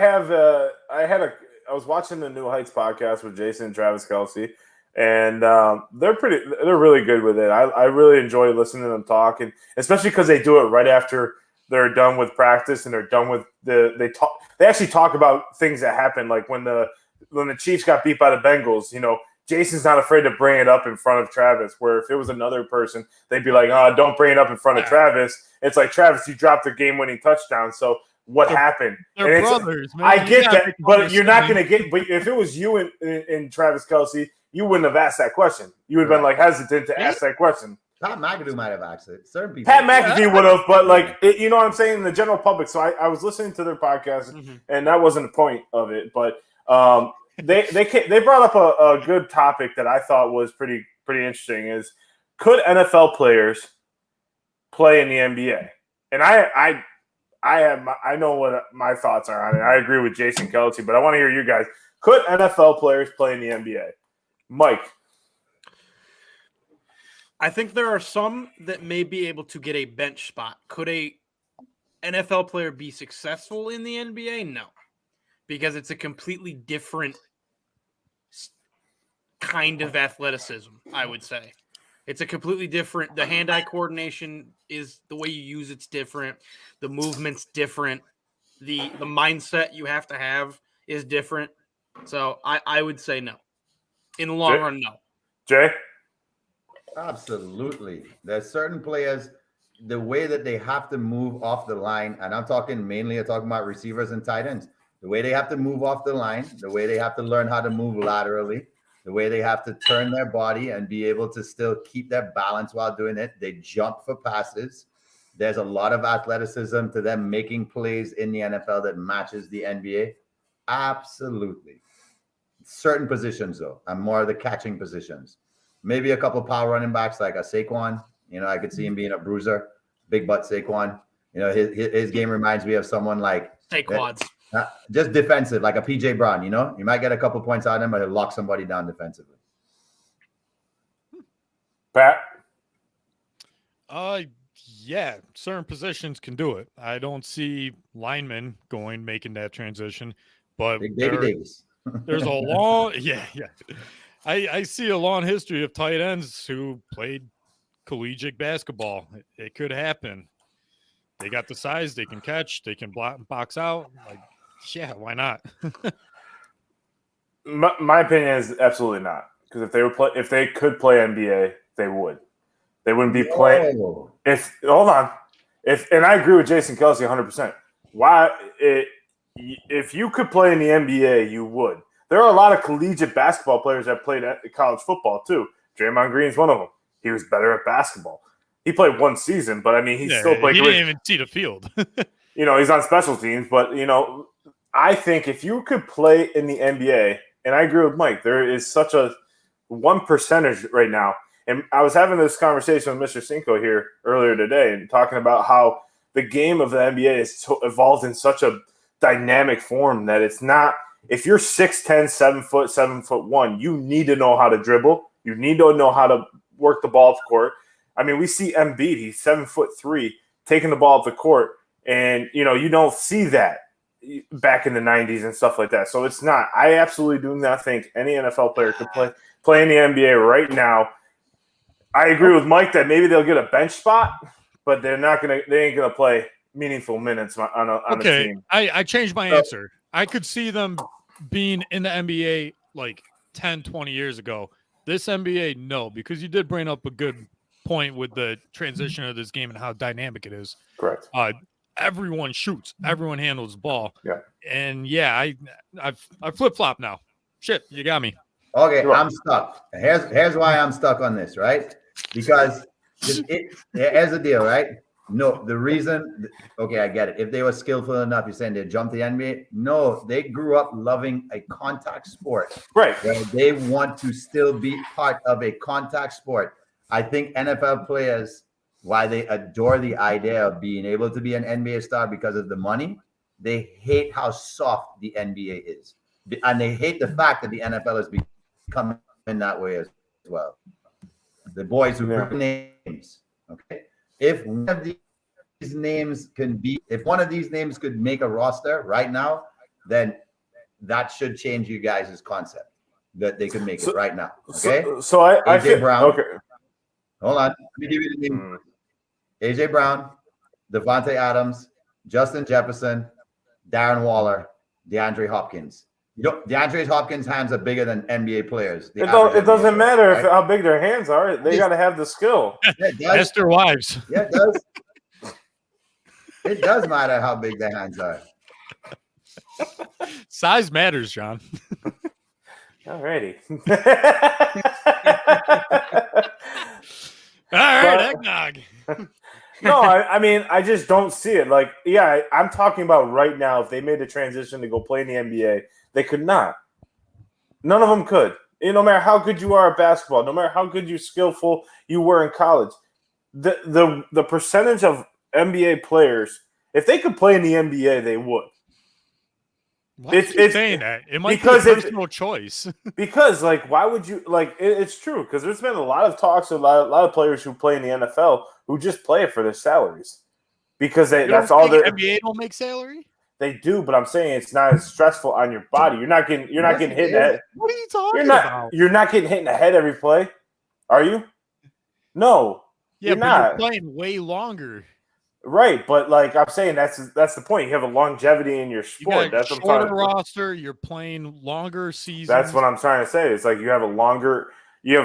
was watching the New Heights podcast with Jason and Travis Kelce. And they're really good with it. I really enjoy listening to them talk, and especially because they do it right after they're done with practice and they're done with they actually talk about things that happened, like when the Chiefs got beat by the Bengals. Jason's not afraid to bring it up in front of Travis, where if it was another person, they'd be like, "Oh, don't bring it up in front of Travis." It's like, Travis, you dropped the game-winning touchdown, so what happened? They're brothers, man. I get that, but you're not going to get. But if it was you and Travis Kelce, you wouldn't have asked that question. You would have been like hesitant to ask that question. Pat McAdoo might have asked it. Certain people. Pat McAfee would have, but like, you know what I'm saying? The general public. So I was listening to their podcast, and that wasn't the point of it. But they brought up a good topic that I thought was pretty interesting. Is could NFL players play in the NBA? And I know what my thoughts are on it. I agree with Jason Kelsey, but I want to hear you guys. Could NFL players play in the NBA? Mike. I think there are some that may be able to get a bench spot. Could a NFL player be successful in the NBA? No, because it's a completely different kind of athleticism, I would say. It's a completely different. The hand-eye coordination is the way you use it's different. The movement's different. The mindset you have to have is different. So I would say no. In the long run, no. Jay? Absolutely. There's certain players, the way that they have to move off the line, and I'm talking about receivers and tight ends, the way they have to move off the line, the way they have to learn how to move laterally, the way they have to turn their body and be able to still keep their balance while doing it. They jump for passes. There's a lot of athleticism to them making plays in the NFL that matches the NBA. Absolutely. Certain positions, though, and more of the catching positions. Maybe a couple power running backs like a Saquon. You know, I could see him being a bruiser, big butt Saquon. You know, his game reminds me of someone like Saquon's. Just defensive, like a PJ Brown. You know, you might get a couple points out of him, but he'll lock somebody down defensively. Pat? Yeah, certain positions can do it. I don't see linemen making that transition, but Big Baby Davis. There's a long, yeah. I see a long history of tight ends who played collegiate basketball. It could happen. They got the size. They can catch. They can box out. Like, yeah, why not? My opinion is absolutely not. Because if they could play NBA, they would. They wouldn't be playing. Hold on. And I agree with Jason Kelsey 100%. If you could play in the NBA, you would. There are a lot of collegiate basketball players that played at college football too. Draymond Green's one of them. He was better at basketball. He played one season, but I mean, he still played. He didn't even see the field. You know, he's on special teams, but you know, I think if you could play in the NBA, and I agree with Mike, there is such a 1% right now. And I was having this conversation with Mr. Cinco here earlier today and talking about how the game of the NBA is evolved in such a dynamic form that it's not. If you're 6'10", 7'1", you need to know how to dribble. You need to know how to work the ball up the court. I mean, we see Embiid, he's 7'3", taking the ball up the court, and you know, you don't see that back in the 90s and stuff like that. So it's not. I absolutely do not think any NFL player could play in the NBA right now. I agree with Mike that maybe they'll get a bench spot, but they ain't gonna play meaningful minutes on a team. I changed my answer. I could see them being in the NBA like 10, 20 years ago. This NBA, no, because you did bring up a good point with the transition of this game and how dynamic it is. Correct. Everyone shoots. Everyone handles the ball. Yeah. And yeah, I flip-flop now. Shit, you got me. Okay, I'm stuck. Here's why I'm stuck on this, right? Because here's the deal, right? No, the reason, okay, I get it. If they were skillful enough, you're saying they jumped the NBA? No, they grew up loving a contact sport. Right. Where they want to still be part of a contact sport. I think NFL players, while they adore the idea of being able to be an NBA star because of the money, they hate how soft the NBA is. And they hate the fact that the NFL has become in that way as well. The boys who have names, okay? If one of these names could make a roster right now, then that should change you guys' concept that they could make it right now. Okay. So I AJ Brown. Okay. Hold on. Let me give you the name. AJ Brown, Devontae Adams, Justin Jefferson, Darren Waller, DeAndre Hopkins. You know, DeAndre Hopkins' hands are bigger than NBA players. It doesn't matter how big their hands are. They got to have the skill. Ask their wives. Yeah, it does. It does matter how big their hands are. Size matters, John. Alrighty. All right, eggnog. No, I mean, I just don't see it. Like, yeah, I'm talking about right now. If they made the transition to go play in the NBA, they could not. None of them could. No matter how good you are at basketball, no matter how good you skillful you were in college, the percentage of NBA players, if they could play in the NBA, they would. Why are you saying that? It might be a personal choice. Because, like, why would you like? It's true because there's been a lot of talks with a lot of players who play in the NFL who just play it for their salaries because that's all the NBA don't make salary. They do, but I'm saying it's not as stressful on your body. You're not getting hit in the head. What are you talking about? You're not getting hit in the head every play, are you? No. Yeah, you're not. You're playing way longer. Right, but like I'm saying, that's the point. You have a longevity in your sport. That's what I'm shorter roster. You're playing longer seasons. That's what I'm trying to say. It's like you have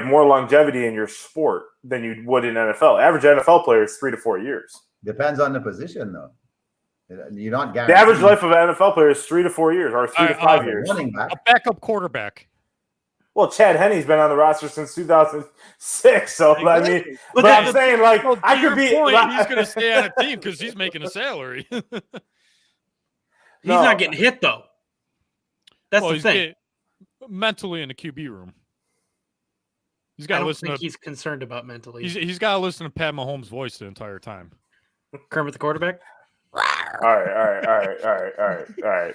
more longevity in your sport than you would in NFL. Average NFL player is 3 to 4 years. Depends on the position, though. You're not guaranteed. The average life of an NFL player is 3 to 4 years, or 3 to 5 years. A backup quarterback. Well, Chad Henne's been on the roster since 2006, so exactly. I mean, but I'm saying, like, I could be. He's going to stay on a team because he's making a salary. He's not getting hit though. That's the thing. Mentally in the QB room, he's got to listen. He's concerned about mentally. He's got to listen to Pat Mahomes' voice the entire time. Kermit the quarterback. All right.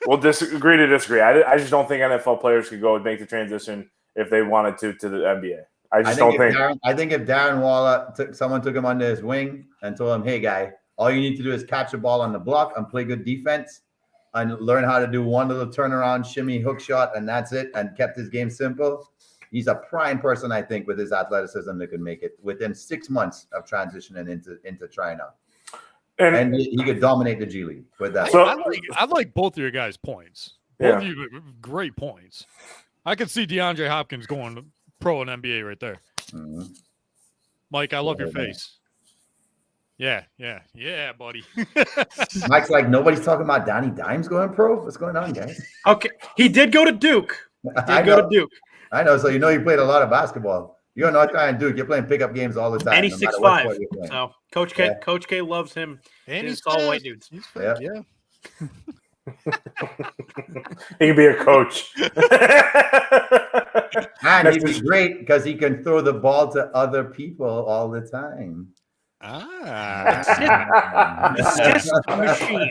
We'll disagree to disagree. I just don't think NFL players could go and make the transition if they wanted to the NBA. I think. I think if Darren Waller someone took him under his wing and told him, "Hey, guy, all you need to do is catch the ball on the block and play good defense, and learn how to do one little turnaround, shimmy, hook shot, and that's it," and kept his game simple. He's a prime person, I think, with his athleticism that could make it within 6 months of transitioning into trying out. And he could dominate the G League with that. So I like both of your guys' points. Both of you great points. I could see DeAndre Hopkins going pro and NBA right there. Mm-hmm. Mike, I love your face. Yeah, buddy. Mike's like, nobody's talking about Donnie Dimes going pro. What's going on, guys? Okay, he did go to Duke. I know. So you played a lot of basketball. You're not trying to Duke. You're playing pickup games all the time. And he's 6'5". So Coach K loves him. And he's all white dudes. He's fake, yeah. He can be a coach. And he'd be great because he can throw the ball to other people all the time. Assist machine.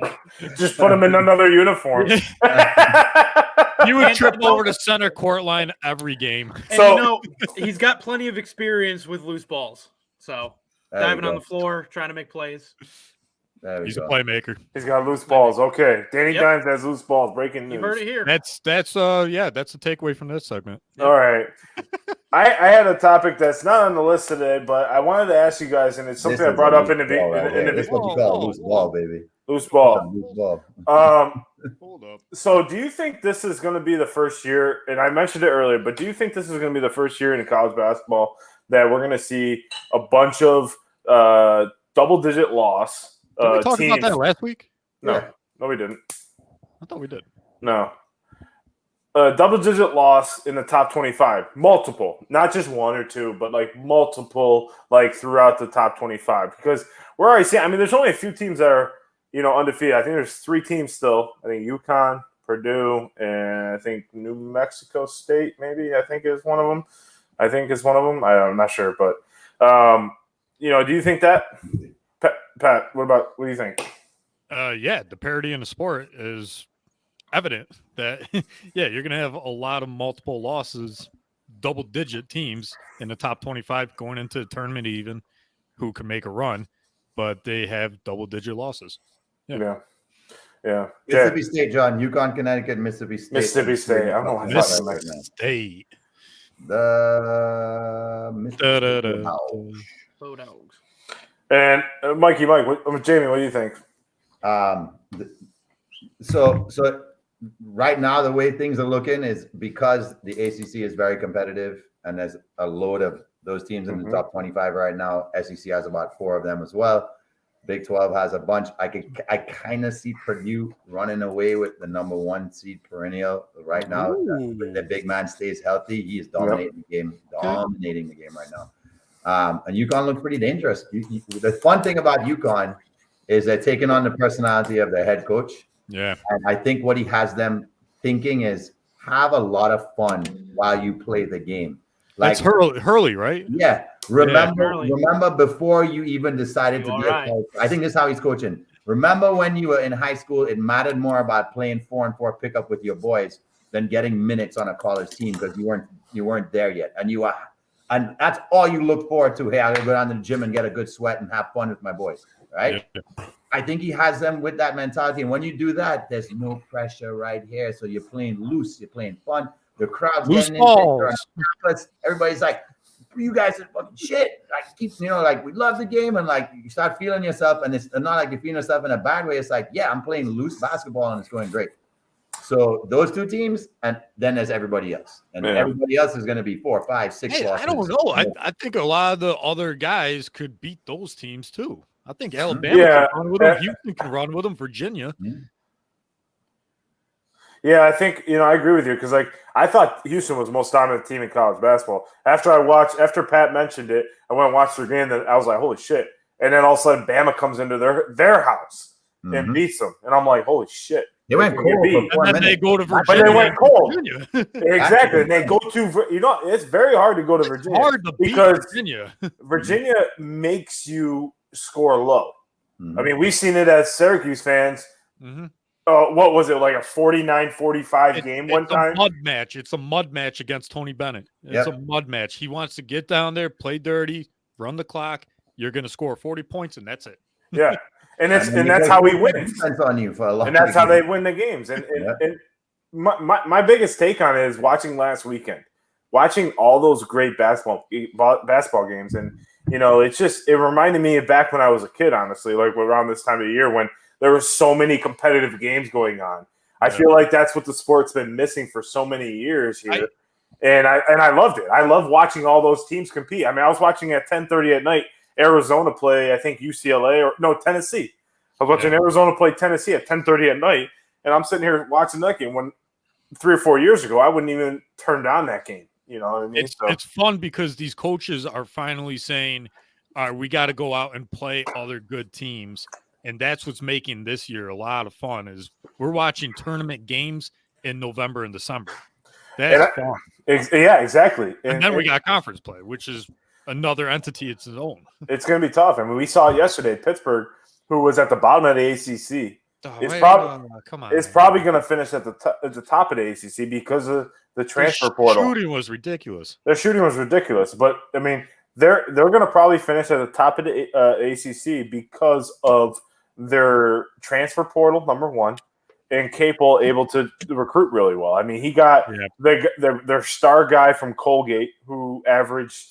Just put him in another uniform. You would trip over the center court line every game. And he's got plenty of experience with loose balls. So diving on the floor, trying to make plays. He's a playmaker. He's got loose balls. Okay. Danny Dimes has loose balls. Breaking news. You heard it here. That's the takeaway from this segment. All right. I had a topip that's not on the list today, but I wanted to ask you guys, and it's something I brought up in the video. This is what you call a loose ball, baby. Loose ball. Loose ball. Hold up. So do you think this is going to be the first year, and I mentioned it earlier, but do you think this is going to be the first year in college basketball that we're going to see a bunch of double-digit loss Did we talk about that last week? No, we didn't. I thought we did. No. Double-digit loss in the top 25. Multiple. Not just one or two, but like multiple, like throughout the top 25. Because we're already seeing, there's only a few teams that are, undefeated. I think there's 3 teams still. I think UConn, Purdue, and I think New Mexico State maybe, I think is one of them. I'm not sure, but, do you think that? Pat, what do you think? The parity in the sport is evident that, you're going to have a lot of multiple losses, double-digit teams in the top 25 going into the tournament even who can make a run, but they have double-digit losses. Yeah. Mississippi State, John. UConn, Connecticut, Mississippi State. Mississippi State. I don't know why Mississippi State. The Mississippi Bulldogs. And Mike, Jamie, what do you think? So right now, the way things are looking is because the ACC is very competitive and there's a load of those teams in the top 25 right now. SEC has about 4 of them as well. Big 12 has a bunch. I kind of see Purdue running away with the number 1 seed perennial right now. If the big man stays healthy, he is dominating the game, dominating the game right now. And UConn looks pretty dangerous. The fun thing about UConn is they're taking on the personality of their head coach. Yeah. And I think what he has them thinking is have a lot of fun while you play the game. Like, that's Hurley, right? Yeah. Remember before you even decided to be a coach. I think this is how he's coaching. Remember when you were in high school, it mattered more about playing 4-on-4 pickup with your boys than getting minutes on a college team because you weren't there yet. And that's all you look forward to. Hey, I'm gonna go down to the gym and get a good sweat and have fun with my boys. Right? Yeah. I think he has them with that mentality. And when you do that, there's no pressure right here. So you're playing loose, you're playing fun. The crowd's getting in. Everybody's like, you guys are fucking shit. Like, we love the game, and like you start feeling yourself, and it's not like you're feeling yourself in a bad way. It's like, yeah, I'm playing loose basketball and it's going great. So those 2 teams, and then there's everybody else, and everybody else is going to be 4, 5, 6 losses. I don't know. I think a lot of the other guys could beat those teams too. I think Alabama can run with them. Houston can run with them. Virginia. Yeah, I think, I agree with you because, like, I thought Houston was the most dominant team in college basketball. After Pat mentioned it, I went and watched their game, and I was like, holy shit. And then all of a sudden, Bama comes into their house and beats them. And I'm like, holy shit. They went cold. And then they go to Virginia. But they went cold. Exactly. And they go to, it's very hard to go to Virginia. It's hard to beat Virginia. Virginia makes you score low. I mean, we've seen it as Syracuse fans. What was it, like a 49-45 game one time? It's a mud match against Tony Bennett. It's a mud match. He wants to get down there, play dirty, run the clock. You're going to score 40 points, and that's it. Yeah, and that's how he wins. On you for a long and that's how they win the games. And my biggest take on it is watching last weekend, watching all those great basketball games, and it reminded me of back when I was a kid. Honestly, like around this time of the year when there were so many competitive games going on. I feel like that's what the sport's been missing for so many years here. And I loved it. I love watching all those teams compete. I mean, I was watching at 10:30 at night Arizona play, I think Tennessee. I was watching Arizona play Tennessee at 10:30 at night, and I'm sitting here watching that game when 3 or 4 years ago I wouldn't even turn down that game. You know what I mean? It's fun because these coaches are finally saying, all right, we got to go out and play other good teams. And that's what's making this year a lot of fun is we're watching tournament games in November and December. That's fun. Yeah, exactly. And then we got conference play, which is another entity its own. It's going to be tough. I mean, we saw yesterday Pittsburgh, who was at the bottom of the ACC. It's probably going to finish at the top of the ACC because of the transfer portal. Their shooting was ridiculous. But I mean, they're going to probably finish at the top of the ACC because of their transfer portal, number one, and Capel able to recruit really well. I mean, he got their star guy from Colgate who averaged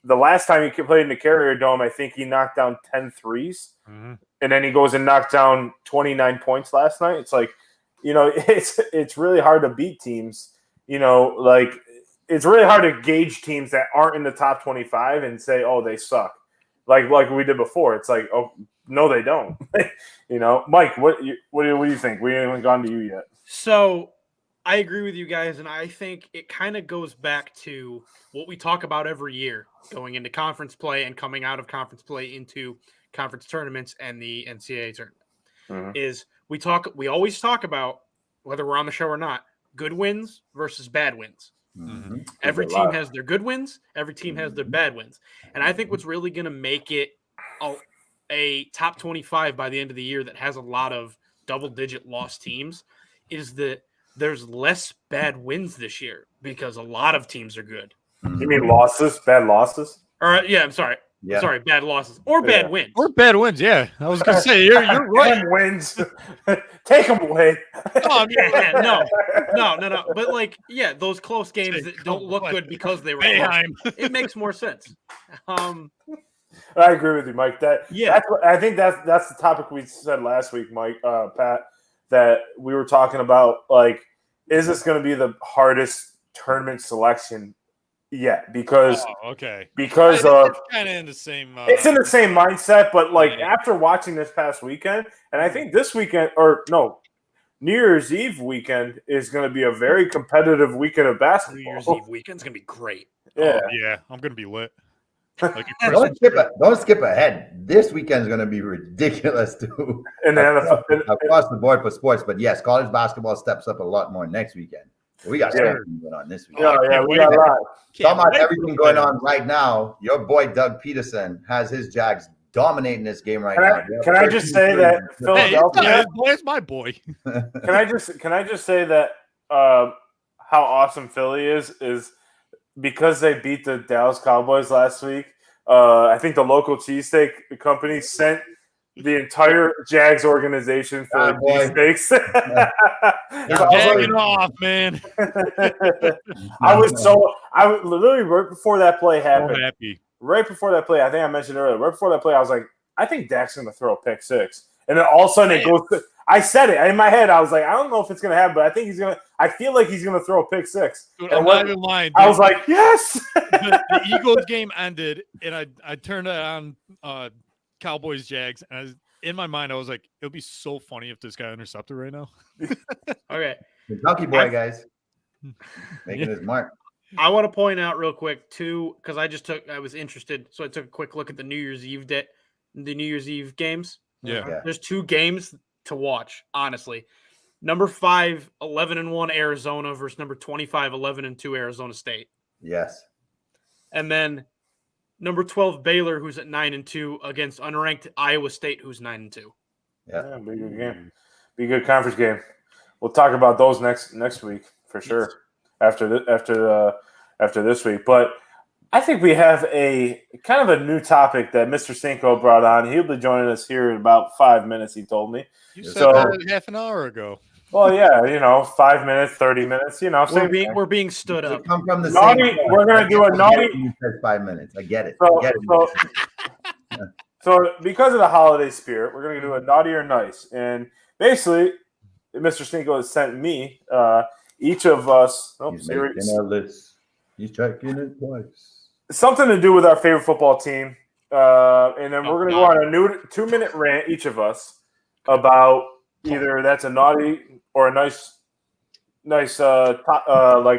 the last time he played in the Carrier Dome, I think he knocked down 10 threes. Mm-hmm. And then he goes and knocked down 29 points last night. It's like, it's really hard to beat teams. It's really hard to gauge teams that aren't in the top 25 and say, oh, they suck. Like we did before. It's like, oh, no, they don't. Mike, what do you think? We haven't gone to you yet. So I agree with you guys, and I think it kind of goes back to what we talk about every year, going into conference play and coming out of conference play into conference tournaments and the NCAA tournament. Mm-hmm. Is we always talk about, whether we're on the show or not, good wins versus bad wins. Mm-hmm. Every team has their good wins. Every team has their bad wins. And I think what's really going to make it a top 25 by the end of the year that has a lot of double-digit loss teams is that there's less bad wins this year because a lot of teams are good. You mean losses? Bad losses? I'm sorry. Yeah. Sorry, bad losses or bad wins. Or bad wins, yeah. I was going to say, you're right. Wins. Take them away. No. But, those close games that don't look good because they were close, it makes more sense. I agree with you, Mike. I think that's the topic we said last week, Mike, Pat, that we were talking about, is this going to be the hardest tournament selection yet because okay. Because it's kind of in the same. It's in the same mindset, but like after watching this past weekend, and I think this weekend New Year's Eve weekend is going to be a very competitive weekend of basketball. New Year's Eve weekend's going to be great. Yeah, yeah, I'm going to be lit. Like don't skip ahead. This weekend is going to be ridiculous too. And across the board for sports, but yes, college basketball steps up a lot more next weekend. We got something going on this weekend. We got a lot. Talking about everything going on right now. Your boy Doug Peterson has his Jags dominating this game right now. Can I just say that Philadelphia? It's my boy. Can I just say that how awesome Philly is because they beat the Dallas Cowboys last week. I think the local cheesesteak company sent the entire Jags organization for cheesesteaks. Jagging off, man. I was literally right before that play happened. So happy. Right before that play, I think I mentioned earlier. Right before that play, I was like, I think Dak's going to throw a pick six, and then all of a sudden it goes. I said it in my head. I was like, I don't know if it's going to happen, but I think he's going to. I feel like he's going to throw a pick six. Dude, I'm not even lying. I was like, yes. The Eagles game ended, and I turned it on Cowboys Jags, and in my mind, I was like, it would be so funny if this guy intercepted right now. Okay, Kentucky boy, guys, making his mark. I want to point out real quick too, because I was interested, so I took a quick look at the New Year's Eve games. Yeah. There's 2 games to watch, honestly. Number 5, 11-1 Arizona versus number 25, 11-2 Arizona State. Yes. And then number 12 Baylor, who's at 9-2, against unranked Iowa State, who's 9-2. Yeah, be a good game. Be a good conference game. We'll talk about those next week for sure. Yes. After this week, but I think we have a kind of a new topic that Mr. Cinco brought on. He'll be joining us here in about 5 minutes. He told me. You said that half an hour ago. Well, yeah, 5 minutes, 30 minutes. We're being stood up. Come from the naughty. We're gonna do a naughty. You said 5 minutes. I get it. So because of the holiday spirit, we're gonna do a naughty or nice, and basically, Mr. Cinco has sent me. Each of us. He's making our list. He's checking it twice. Something to do with our favorite football team, and then we're going to go on a new 2-minute rant, each of us, about either that's a naughty or a nice like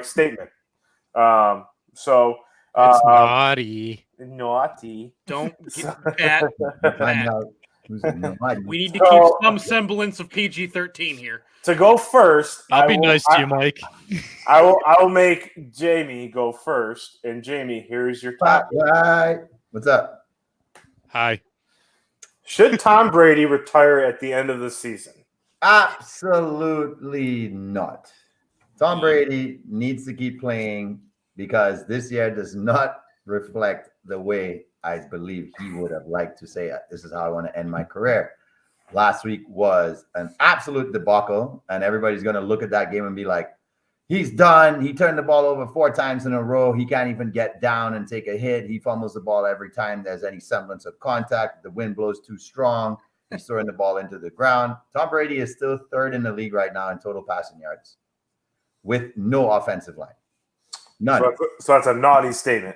statement. So it's naughty. Naughty. Don't get that. We need to keep some semblance of PG-13 here. To go first, I'll be nice to you, Mike. I will make Jamie go first, and Jamie, here's your topic. Right. What's up? Hi. Should Tom Brady retire at the end of the season? Absolutely not. Tom Brady needs to keep playing because this year does not reflect the way I believe he would have liked to say, this is how I want to end my career. Last week was an absolute debacle, and everybody's going to look at that game and be like, he's done. He turned the ball over 4 times in a row. He can't even get down and take a hit. He fumbles the ball every time there's any semblance of contact. The wind blows too strong. He's throwing the ball into the ground. Tom Brady is still 3rd in the league right now in total passing yards with no offensive line. None. So that's a naughty statement.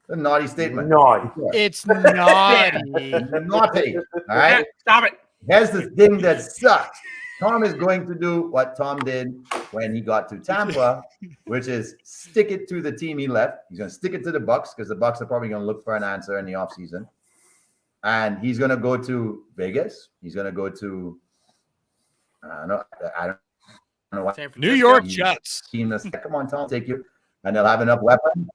A naughty statement. Naughty. It's naughty. Naughty. All right? Stop it. Here's the thing that sucks. Tom is going to do what Tom did when he got to Tampa, which is stick it to the team he left. He's going to stick it to the Bucs because the Bucs are probably going to look for an answer in the offseason. And he's going to go to Vegas. He's going to go to I don't know what. New York Jets. Team that's like, come on, Tom, take you. And they'll have enough weapons.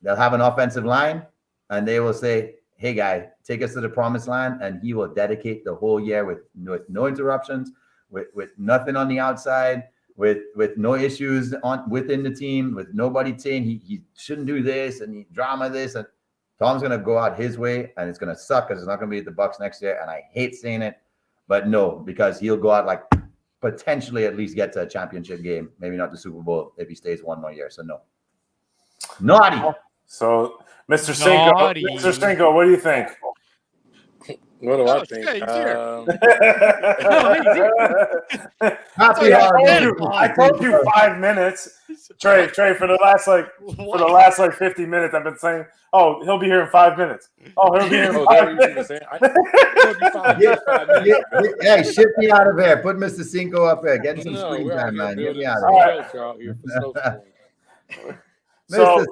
They'll have an offensive line, and they will say, hey, guy, take us to the promised land, and he will dedicate the whole year with no interruptions, with nothing on the outside, with no issues within the team, with nobody saying he shouldn't do this and he drama this. And Tom's going to go out his way, and it's going to suck because it's not going to be at the Bucs next year, and I hate saying it, but no, because he'll go out like potentially at least get to a championship game, maybe not the Super Bowl if he stays 1 more year. So no. Naughty. So, Mr. Cinco, what do you think? What do I think? I told you 5 minutes. Trey, for the last 50 minutes, I've been saying, "Oh, he'll be here in 5 minutes." Oh, he'll be here in 5 minutes. Hey, ship me out of here. Put Mr. Cinco up here. Get some screen time, man. Get me out of here. So,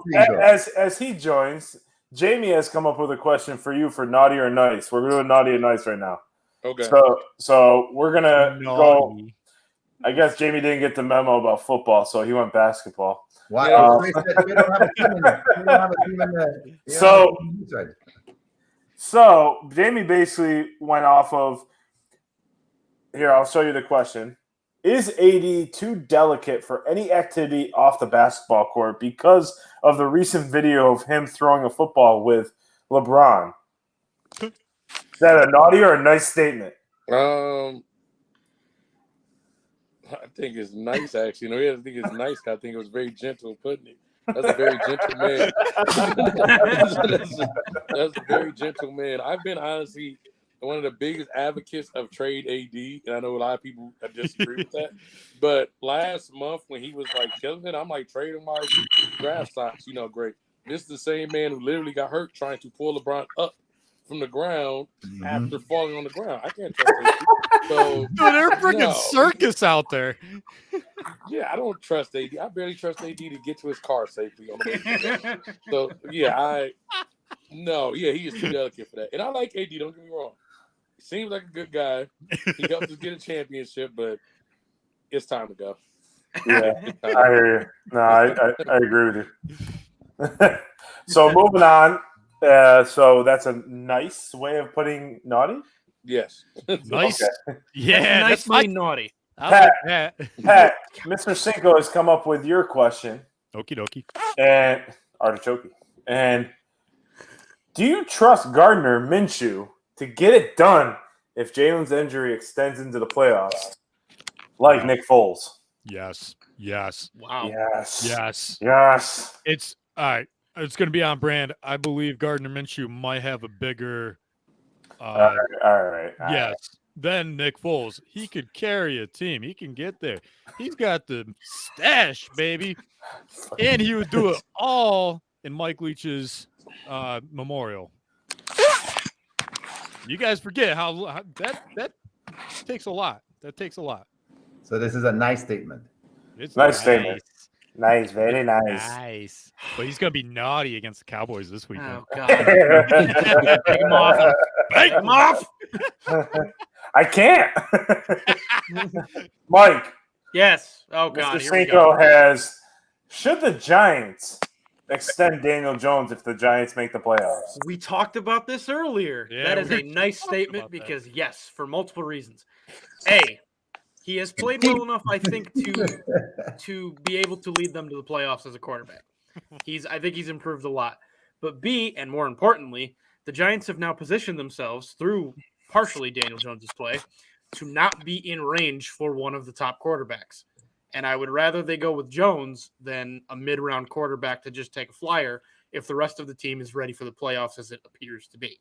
as he joins, Jamie has come up with a question for you for naughty or nice. We're doing naughty or nice right now. Okay. So we're gonna go. I guess Jamie didn't get the memo about football, so he went basketball. Wow. We don't have a team in the. So Jamie basically went off of. Here, I'll show you the question. Is AD too delicate for any activity off the basketball court because of the recent video of him throwing a football with LeBron? Is that a naughty or a nice statement? I think it's nice, actually. I think it's nice. I think it was very gentle putting it. That's a very gentle man. that's a very gentle man. I've been honestly one of the biggest advocates of trade AD, and I know a lot of people disagree with that. But last month when he was killing it, I'm trade him my draft stocks. Great. This is the same man who literally got hurt trying to pull LeBron up from the ground after falling on the ground. I can't trust AD. So they're freaking circus out there. Yeah, I don't trust AD. I barely trust AD to get to his car safely on the way. So he is too delicate for that. And I like AD. Don't get me wrong. He seems like a good guy. He helped us get a championship, but it's time to go. Yeah, I hear you. No, I agree with you. So moving on. So that's a nice way of putting naughty. Yes. Nice. Okay. Yeah, that's my naughty. Pat, Mr. Cinco has come up with your question. Okie dokie. And artichoke. And do you trust Gardner Minshew to get it done if Jalen's injury extends into the playoffs, like Nick Foles? Yes. Wow. Yes. It's all right. It's going to be on brand. I believe Gardner Minshew might have a bigger. All right. Yes. Then Nick Foles. He could carry a team. He can get there. He's got the stash, baby. And he would do it all in Mike Leach's memorial. You guys forget how that takes a lot. That takes a lot. So this is a nice statement. It's nice statement. Nice, very nice. Nice. But he's going to be naughty against the Cowboys this weekend. Oh, God. Take him off. Take him off. I can't. Mike. Yes. Oh, God. Mr. Cinco has, should the Giants extend Daniel Jones if the Giants make the playoffs? We talked about this earlier. Yeah, that is a nice statement because, yes, for multiple reasons. A, he has played well enough, I think, to be able to lead them to the playoffs as a quarterback. I think he's improved a lot. But B, and more importantly, the Giants have now positioned themselves through partially Daniel Jones' play to not be in range for one of the top quarterbacks. And I would rather they go with Jones than a mid-round quarterback to just take a flyer if the rest of the team is ready for the playoffs as it appears to be.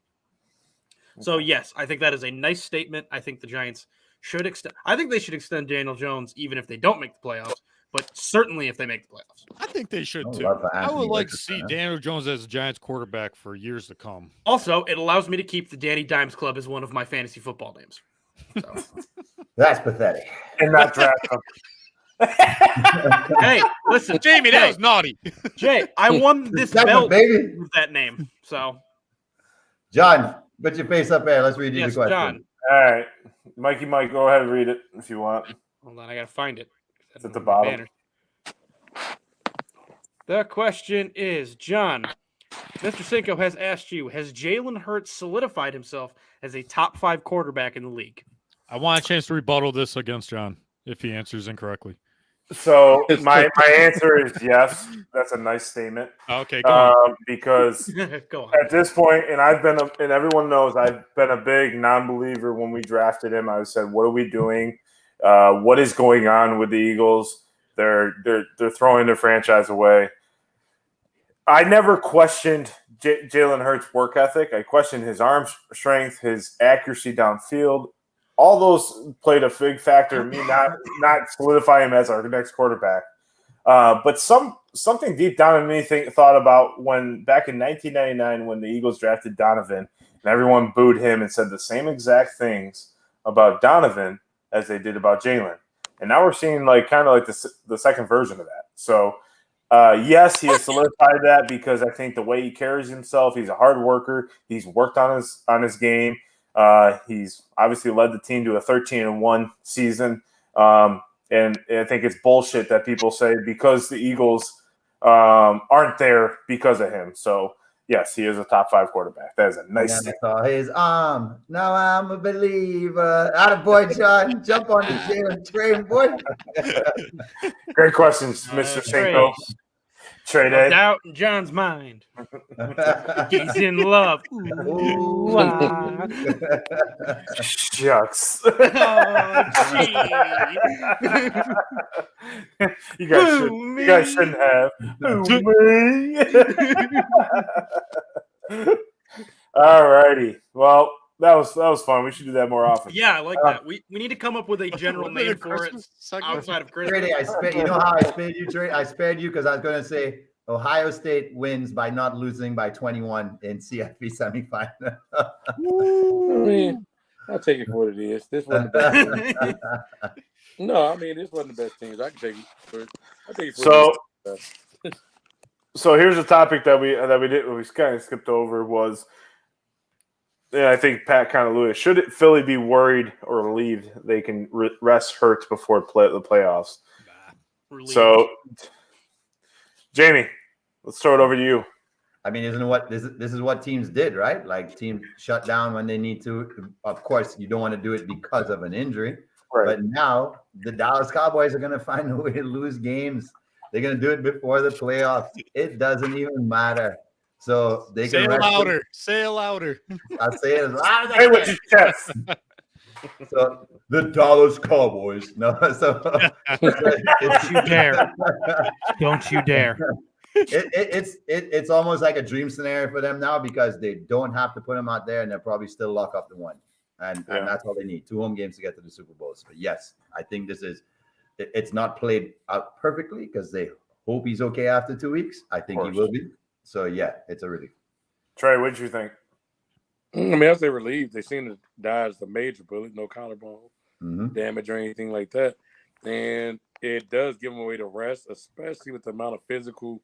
So, yes, I think that is a nice statement. I think the Giants should extend. I think they should extend Daniel Jones even if they don't make the playoffs, but certainly if they make the playoffs. I think they should too. I would like to see Daniel Jones as a Giants quarterback for years to come. Also, it allows me to keep the Danny Dimes Club as one of my fantasy football names. So. That's pathetic. And not draft him. Hey, listen, Jamie, that was naughty. Jay, I won this belt with that name. So, John, put your face up there. Let's read you the question. John. All right. Mikey Mike, go ahead and read it if you want. Hold on, I got to find it. It's at the bottom. The question is, John, Mr. Cinco has asked you, has Jalen Hurts solidified himself as a top 5 quarterback in the league? I want a chance to rebuttal this against John if he answers incorrectly. So my answer is yes. That's a nice statement. Okay, go on. Because go on. At this point, and and everyone knows I've been a big non-believer when we drafted him. I said, "What are we doing? What is going on with the Eagles? They're throwing their franchise away." I never questioned Jalen Hurts' work ethic. I question his arm strength, his accuracy downfield. All those played a big factor in me not solidify him as our next quarterback. But something deep down in me thought about when back in 1999 when the Eagles drafted Donovan and everyone booed him and said the same exact things about Donovan as they did about Jalen. And now we're seeing kind of the second version of that. So yes, he has solidified that because I think the way he carries himself, he's a hard worker. He's worked on his game. He's obviously led the team to a 13-1 season. And I think it's bullshit that people say because the Eagles aren't there because of him. So, yes, he is a top 5 quarterback. That is a nice thing. Saw his arm. Now I'm a believer. Attaboy, John. Jump on the Jalen train, boy. Great questions, Mr. Cinco. Trade no doubt in John's mind. He's in love. Ooh, Shucks. Oh, you guys shouldn't have. All righty. Well, that was fun. We should do that more often. Yeah, I like that. We need to come up with a general name for it outside of Christmas. You know how I spared you, Trey? I spared you because I was going to say Ohio State wins by not losing by 21 in CFP semifinal. I mean, I'll take it for what it is. This wasn't the best team. No, I mean, this wasn't the best teams. I can take it. I take it for So here's a topic that we kind of skipped over was. Yeah, I think Pat kind of alluded. Should Philly be worried or relieved they can rest Hurts before the playoffs? Relieved. So, Jamie, let's throw it over to you. I mean, isn't what this is what teams did, right? Like teams shut down when they need to. Of course, you don't want to do it because of an injury. Right. But now the Dallas Cowboys are going to find a way to lose games. They're going to do it before the playoffs. It doesn't even matter. So they say can it louder. Say it louder. I'll say it as loud as I can. Say can. with your chest. So the Dallas Cowboys. No, so don't you dare! Don't you dare! It's almost like a dream scenario for them now because they don't have to put them out there and they'll probably still lock up the one, and that's all they need. 2 home games to get to the Super Bowl. So yes, I think it's not played out perfectly because they hope he's okay after 2 weeks. I think he will be. So, yeah, it's a relief. Trey, what did you think? I mean, as they relieved, they seem to dodge the major bullet, no collarbone damage or anything like that. And it does give him a way to rest, especially with the amount of physical,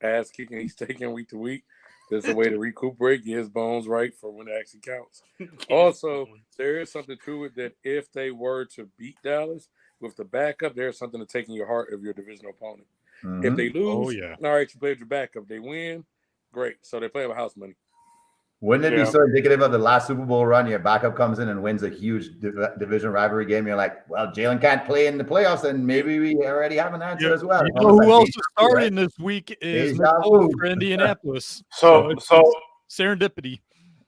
ass kicking he's taking week to week. There's a way to recuperate, get his bones right for when it actually counts. Also, there is something to it that if they were to beat Dallas with the backup, there's something to take in your heart of your divisional opponent. If they lose, all right, you played your backup. They win, great. So they play with house money. Wouldn't it be so indicative of the last Super Bowl run? Your backup comes in and wins a huge division rivalry game. You're like, well, Jalen can't play in the playoffs, and maybe we already have an answer as well. You know who else is starting this week is for Indianapolis. So serendipity.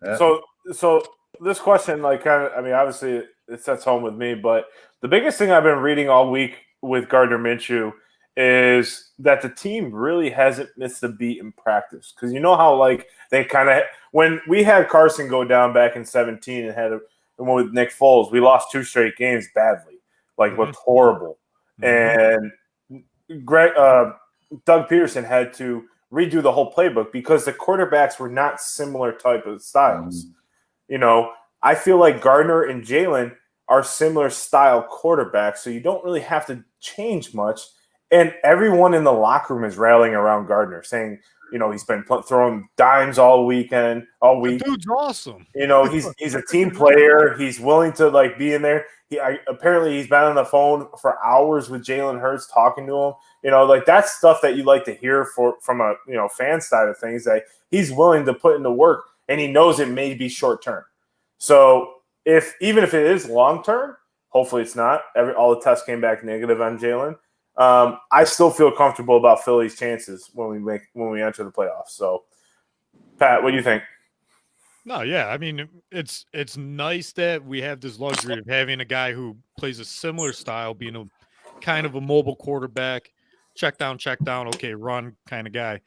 Yeah. So this question, obviously it sets home with me, but the biggest thing I've been reading all week with Gardner Minshew is that the team really hasn't missed a beat in practice. Because you know how they kind of when we had Carson go down back in 2017 and had one with Nick Foles, we lost 2 straight games badly, looked horrible. And Doug Peterson had to redo the whole playbook because the quarterbacks were not similar type of styles. You know, I feel like Gardner and Jalen are similar style quarterbacks, so you don't really have to change much. And everyone in the locker room is rallying around Gardner, saying, he's been throwing dimes all week. The dude's awesome. He's a team player. He's willing to be in there. Apparently he's been on the phone for hours with Jalen Hurts talking to him. That's stuff that you like to hear from a fan side of things. That he's willing to put into work, and he knows it may be short term. So even if it is long term, hopefully it's not. All the tests came back negative on Jalen. I still feel comfortable about Philly's chances when we enter the playoffs. So, Pat, what do you think? No, yeah. I mean, it's nice that we have this luxury of having a guy who plays a similar style, being a kind of a mobile quarterback, check down, okay, run kind of guy.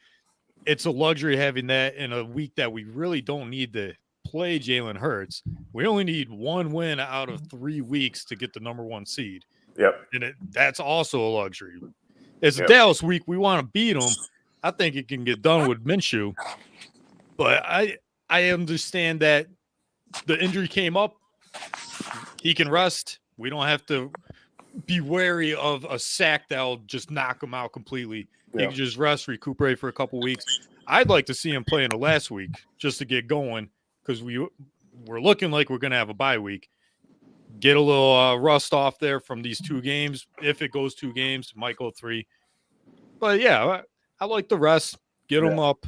it's a luxury having that in a week that we really don't need to play Jalen Hurts. We only need 1 win out of 3 weeks to get the number 1 seed. Yep. And that's also a luxury. It's a Dallas week. We want to beat them. I think it can get done with Minshew. But I understand that the injury came up. He can rest. We don't have to be wary of a sack that'll just knock him out completely. He can just rest, recuperate for a couple weeks. I'd like to see him play in the last week just to get going because we're looking like we're going to have a bye week. Get a little rust off there from these 2 games. If it goes 2 games, it might go 3. But, yeah, I like the rest. Get them up.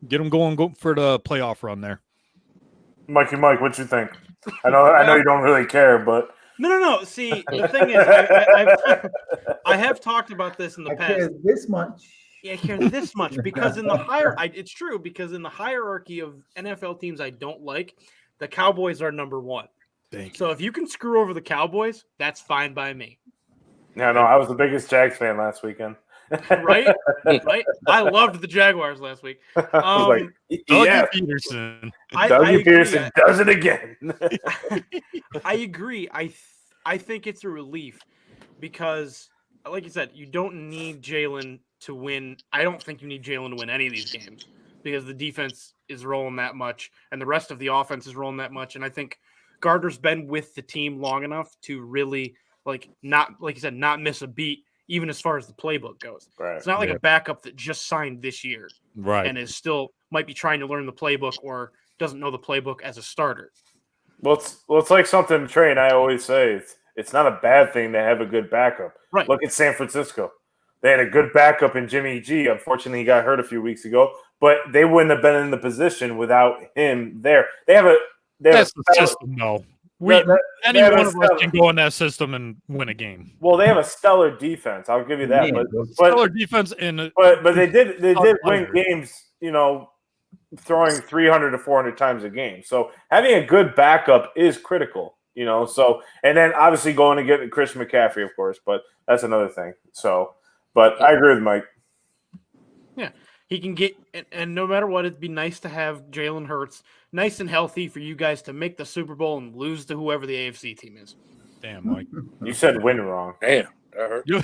Get them going for the playoff run there. Mike, what you think? I know you don't really care, but no. See, the thing is, I have talked about this in the past. Care this much. Yeah, I care this much because in the it's true because in the hierarchy of NFL teams I don't like, the Cowboys are number 1. So if you can screw over the Cowboys, that's fine by me. Yeah, no, I was the biggest Jags fan last weekend. Right? I loved the Jaguars last week. Dougie Peterson. Dougie Peterson does it again. I agree. I think it's a relief because, like you said, you don't need Jalen to win. I don't think you need Jalen to win any of these games because the defense is rolling that much and the rest of the offense is rolling that much. And I think Gardner's been with the team long enough to really, not miss a beat. Even as far as the playbook goes. Right. It's not like a backup that just signed this year. Right. And is still might be trying to learn the playbook or doesn't know the playbook as a starter. Well, it's like something, Trey, and I always say, it's not a bad thing to have a good backup. Right. Look at San Francisco. They had a good backup in Jimmy G. Unfortunately, he got hurt a few weeks ago, but they wouldn't have been in the position without him there. That's the system, though. Any one of us can go in that system and win a game. Well, they have a stellar defense. I'll give you that. Stellar defense, but they did win games. Throwing 300 to 400 times a game. So having a good backup is critical. So and then obviously going to get Christian McCaffrey, of course, but that's another thing. So, but I agree with Mike. Yeah, he can get and no matter what, it'd be nice to have Jalen Hurts nice and healthy for you guys to make the Super Bowl and lose to whoever the AFC team is. Damn, Mike. You said win wrong. Damn, that hurt. No.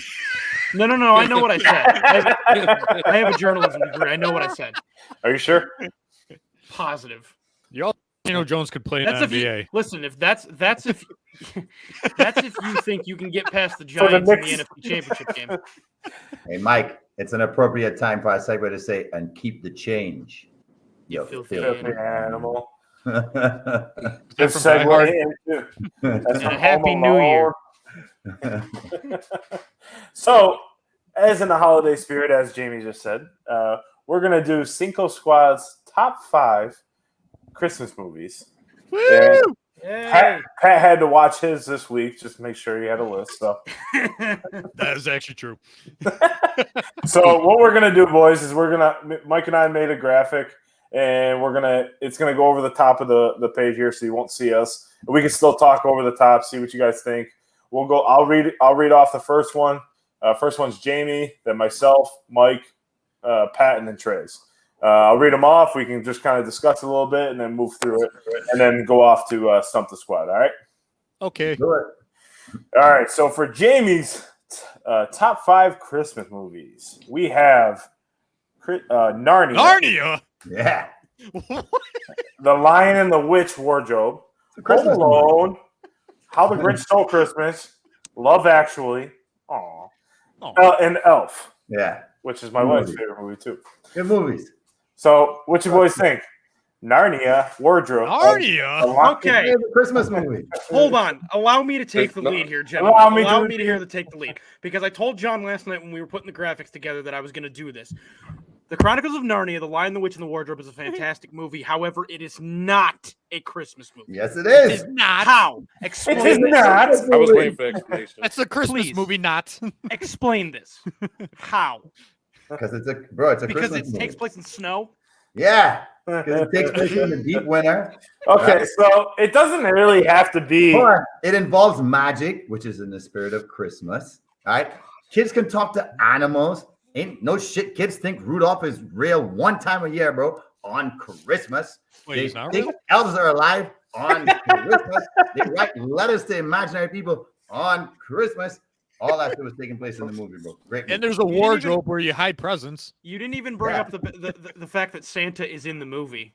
I know what I said. I have a journalism degree. I know what I said. Are you sure? Positive. Jones could play in the NBA. Listen, if that's if you think you can get past the Giants in the NFC Championship game. Hey, Mike, it's an appropriate time for our segue to say, and keep the change. Yo, filthy animal. Just segue into and a Happy New Year. So, as in the holiday spirit, as Jamie just said, we're going to do Cinco Squad's top 5 Christmas movies. Woo! Pat had to watch his this week. Just make sure he had a list. So that is actually true. So what we're gonna do, boys, is Mike and I made a graphic, and it's gonna go over the top of the page here, so you won't see us. We can still talk over the top, see what you guys think. We'll go. I'll read off the first one. First one's Jamie, then myself, Mike, Pat, and then Trey's. I'll read them off. We can just kind of discuss a little bit and then move through it and then go off to Stump the Squad. All right? Okay. Do it. All right. So for Jamie's top 5 Christmas movies, we have Narnia. Narnia? Yeah. The Lion and the Witch Wardrobe. Home Alone. How the Grinch Stole Christmas. Love Actually. Aww. And Elf. Yeah. Which is my wife's favorite movie, too. Good movies. So, what you boys think? Narnia, Wardrobe. Narnia? Okay. Christmas movie. Hold on. Allow me to take the lead here, gentlemen. Allow me to take the lead. Because I told John last night when we were putting the graphics together that I was going to do this. The Chronicles of Narnia, The Lion, the Witch, and the Wardrobe is a fantastic movie. However, it is not a Christmas movie. Yes, it is. It is not. How? Explain It is this. not. I was waiting for explanation. That's a Christmas Please. movie, not. Explain this. How? Because it's a Because Christmas it movie. takes place in snow. Yeah. Because it takes place in the deep winter. Okay, so it doesn't really have to be. Or it involves magic, which is in the spirit of Christmas. Right? Kids can talk to animals. Ain't no shit. Kids think Rudolph is real one time a year, bro. On Christmas. Wait, They he's not think real? elves are alive on Christmas. They write letters to imaginary people on Christmas. All that shit was taking place in the movie, bro. Great movie. And there's a wardrobe where you hide presents. You didn't even bring up the fact that Santa is in the movie.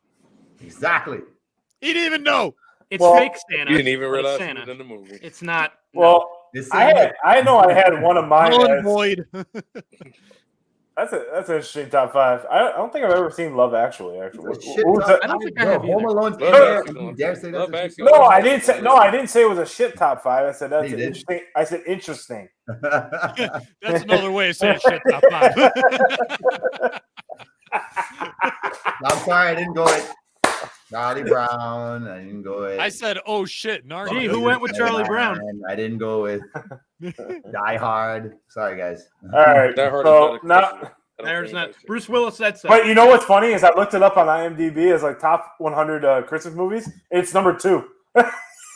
Exactly. He didn't even know. It's fake Santa. You didn't even but it's realize he Santa. was in the movie. It's not. Well, I know I had one of mine. Null and void. That's an interesting top 5. I don't think I've ever seen Love Actually. I don't think I have either. Home Alone's dare say Love that's Actually. No, I didn't say. No, I didn't say it was a shit top 5. I said that's You did. interesting. I said interesting. That's another way of saying shit top 5. I'm sorry, I didn't go with Charlie Brown. I didn't go with. I said, oh shit, Narnia. Gee, who went with Charlie Brown? I didn't go with Die Hard. Sorry, guys. All right. That hurt So us. now, There's not. Bruce Willis said so. but you know what's funny is I looked it up on IMDb as like top 100 Christmas movies. It's number 2.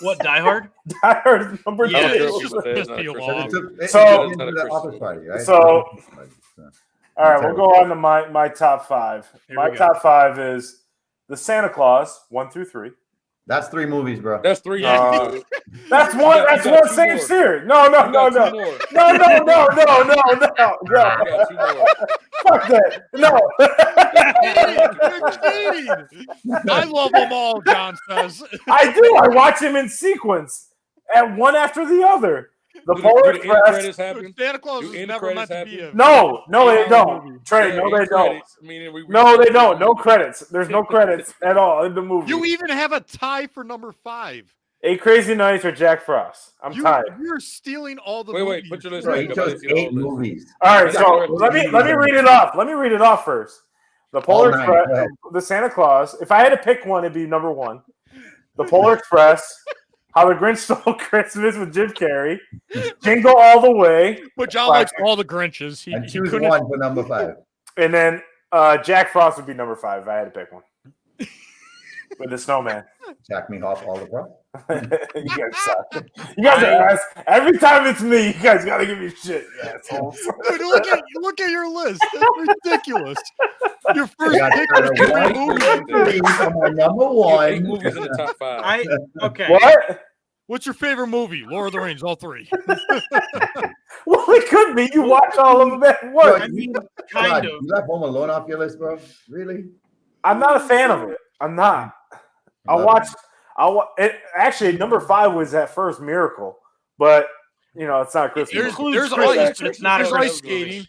What, Die Hard? Die Hard is number Yeah, 2. it's just piss you So off. So- the office party, right? so- All right, we'll go on to my top 5. Here My we go. top 5 is the Santa Claus 1 through 3. That's 3 movies, bro. That's 3. That's one. You That's got one two same more. series. No. You got 2 more. No. You got 2 more. Fuck that. No. You're kidding. I love them all, John says. I do. I watch them in sequence, and one after the other. The Polar Do the end Express. credits happen? Santa Claus Do was end never meant credits to be a. happen? No, they Yeah, don't. movie. Trey, Yeah, no, they end don't. credits, meaning we No, they don't. No credits. There's no credits at all in the movie. You even have a tie for number 5. 8 Crazy Nights or Jack Frost. I'm tired. You're stealing all the Wait, movies. put your list Bro, back he up. I chose didn't see the 8 whole list. movies. All right, so let me read it off. Let me read it off first. The Polar All nine, Express, go ahead. the Santa Claus. If I had to pick one, it'd be number 1. The Polar Express, How the Grinch Stole Christmas with Jim Carrey, Jingle All the Way, But John likes all the Grinches. And He choose couldn't. one for number 5. and then Jack Frost would be number 5 if I had to pick one. With the snowman. Jack me off all the pro. You guys suck. You guys are ass. Every time it's me, you guys gotta give me shit, you assholes. Dude, look at your list. That's ridiculous. Your first got pick started was with three one. movies. My number 8 1. movies in the top 5. Okay. What? What's your favorite movie? Lord of the Rings, all 3. Well, it could be. You watch all of them at Bro, once. I mean, God, kind of. you left Home Alone off your list, bro? Really? I'm not a fan of it. I'm not. Actually, number 5 was at first Miracle, but it's not Christmas. There's Christmas, ice, it's not a there's Christmas ice skating.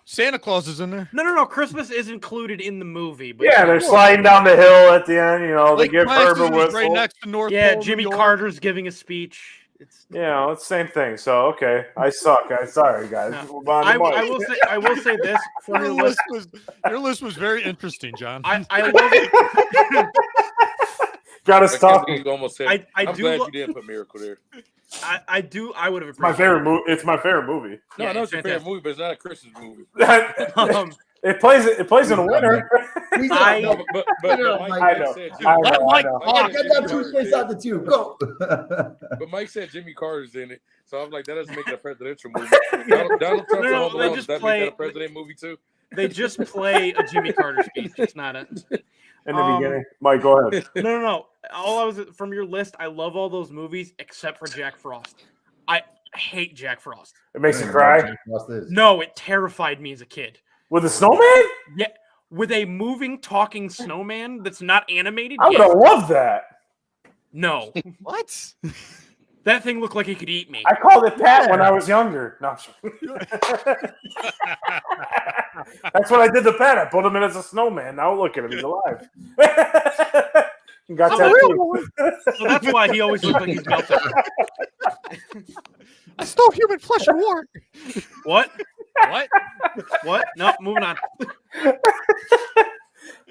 Santa Claus is in there. No. Christmas is included in the movie. But Yeah, they're sliding down the hill at the end. They Lake give Placid Herbert was whistle. right next to North yeah, Pole, Jimmy New York. Carter's giving a speech. It's It's the same thing. So okay, I suck. Sorry, guys. No. Move on to Mike. I will say this for Your your list. list was very interesting, John. I love it. Gotta I stop. can't believe you almost said. I I'm do glad lo- you didn't put Miracle there. I would have It's my favorite movie. It's my favorite movie. No, Yeah, I know it's it's your favorite fantastic. movie, but it's not a Christmas movie. It plays in the winter. No, but Mike I know. said I Let know. Mike I know. talk. Get that toothpaste out the tube. Go. But Mike said Jimmy Carter's in it, so I was like, that doesn't make it a presidential movie. Donald Trump No, Home they Alone, just does that play- make that a president movie too? They just play a Jimmy Carter speech. It's not a. In the beginning, Mike, go ahead. No. All I was from your list. I love all those movies except for Jack Frost. I hate Jack Frost. It makes you cry No, it terrified me as a kid. with the snowman. Yeah, with a moving, talking snowman that's not animated. I would yes. have loved that. No, What? that thing looked like it could eat me. I called it Pat when I was younger. No, I'm joking. That's what I did to Pat. I put him in as a snowman. Now look at him; he's alive. He got tattooed. So that's why he always looked like he's melted. I stole human flesh and war. What? What? What? No, moving on.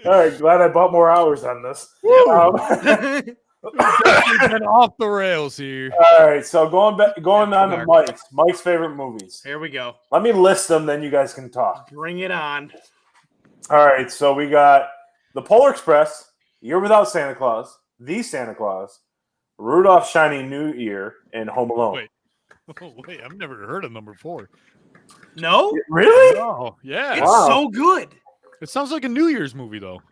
All right, glad I bought more hours on this. We've been off the rails here. All right, so going on to Mike's favorite movies. Here we go. Let me list them, then you guys can talk. Bring it on. All right, so we got The Polar Express, Year Without Santa Claus, The Santa Claus, Rudolph's Shiny New Year, and Home Alone. Wait. Oh, wait, I've never heard of number 4. No, Really? Oh, yeah. it's Wow. so good. It sounds like a New Year's movie, though.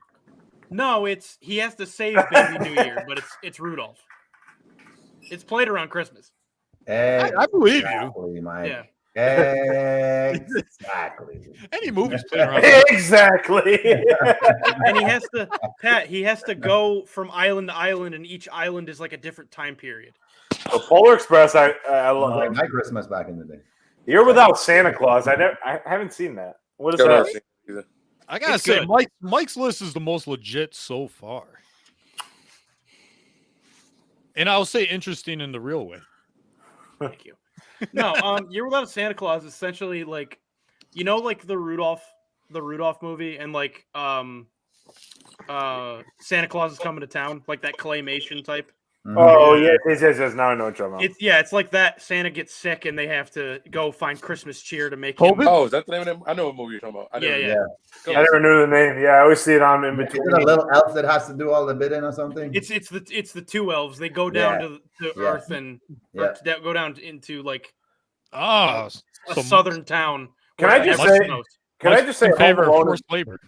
No, he has to save Baby New Year, but it's Rudolph. It's played around Christmas. I believe you. Exactly, Mike. Yeah. Exactly. Any movie's playing around. Exactly. And he has to go from island to island, and each island is like a different time period. The Polar Express, I love. Like my Christmas back in the day. Year Without Santa Claus. I haven't seen that. What is that? I gotta It's say, good. Mike's list is the most legit so far, and I'll say interesting in the real way. Thank you. No, Year Without a Santa Claus is essentially like, like the Rudolph movie, and like Santa Claus is Coming to Town, like that claymation type. Oh yes. Now I know what you're talking about. It's like that. Santa gets sick and they have to go find Christmas cheer to make COVID? him. Oh, is that the name of them? I know what movie you're talking about. Yeah. I never knew the name. Yeah, I always see it on in Is between. it a little elf that has to do all the bidding or something? It's the two elves. They go down to Earth and or go down into like Oh, a southern town. Can where I just it never say? snows. Can I just say in Home favor of Alone? forced labor?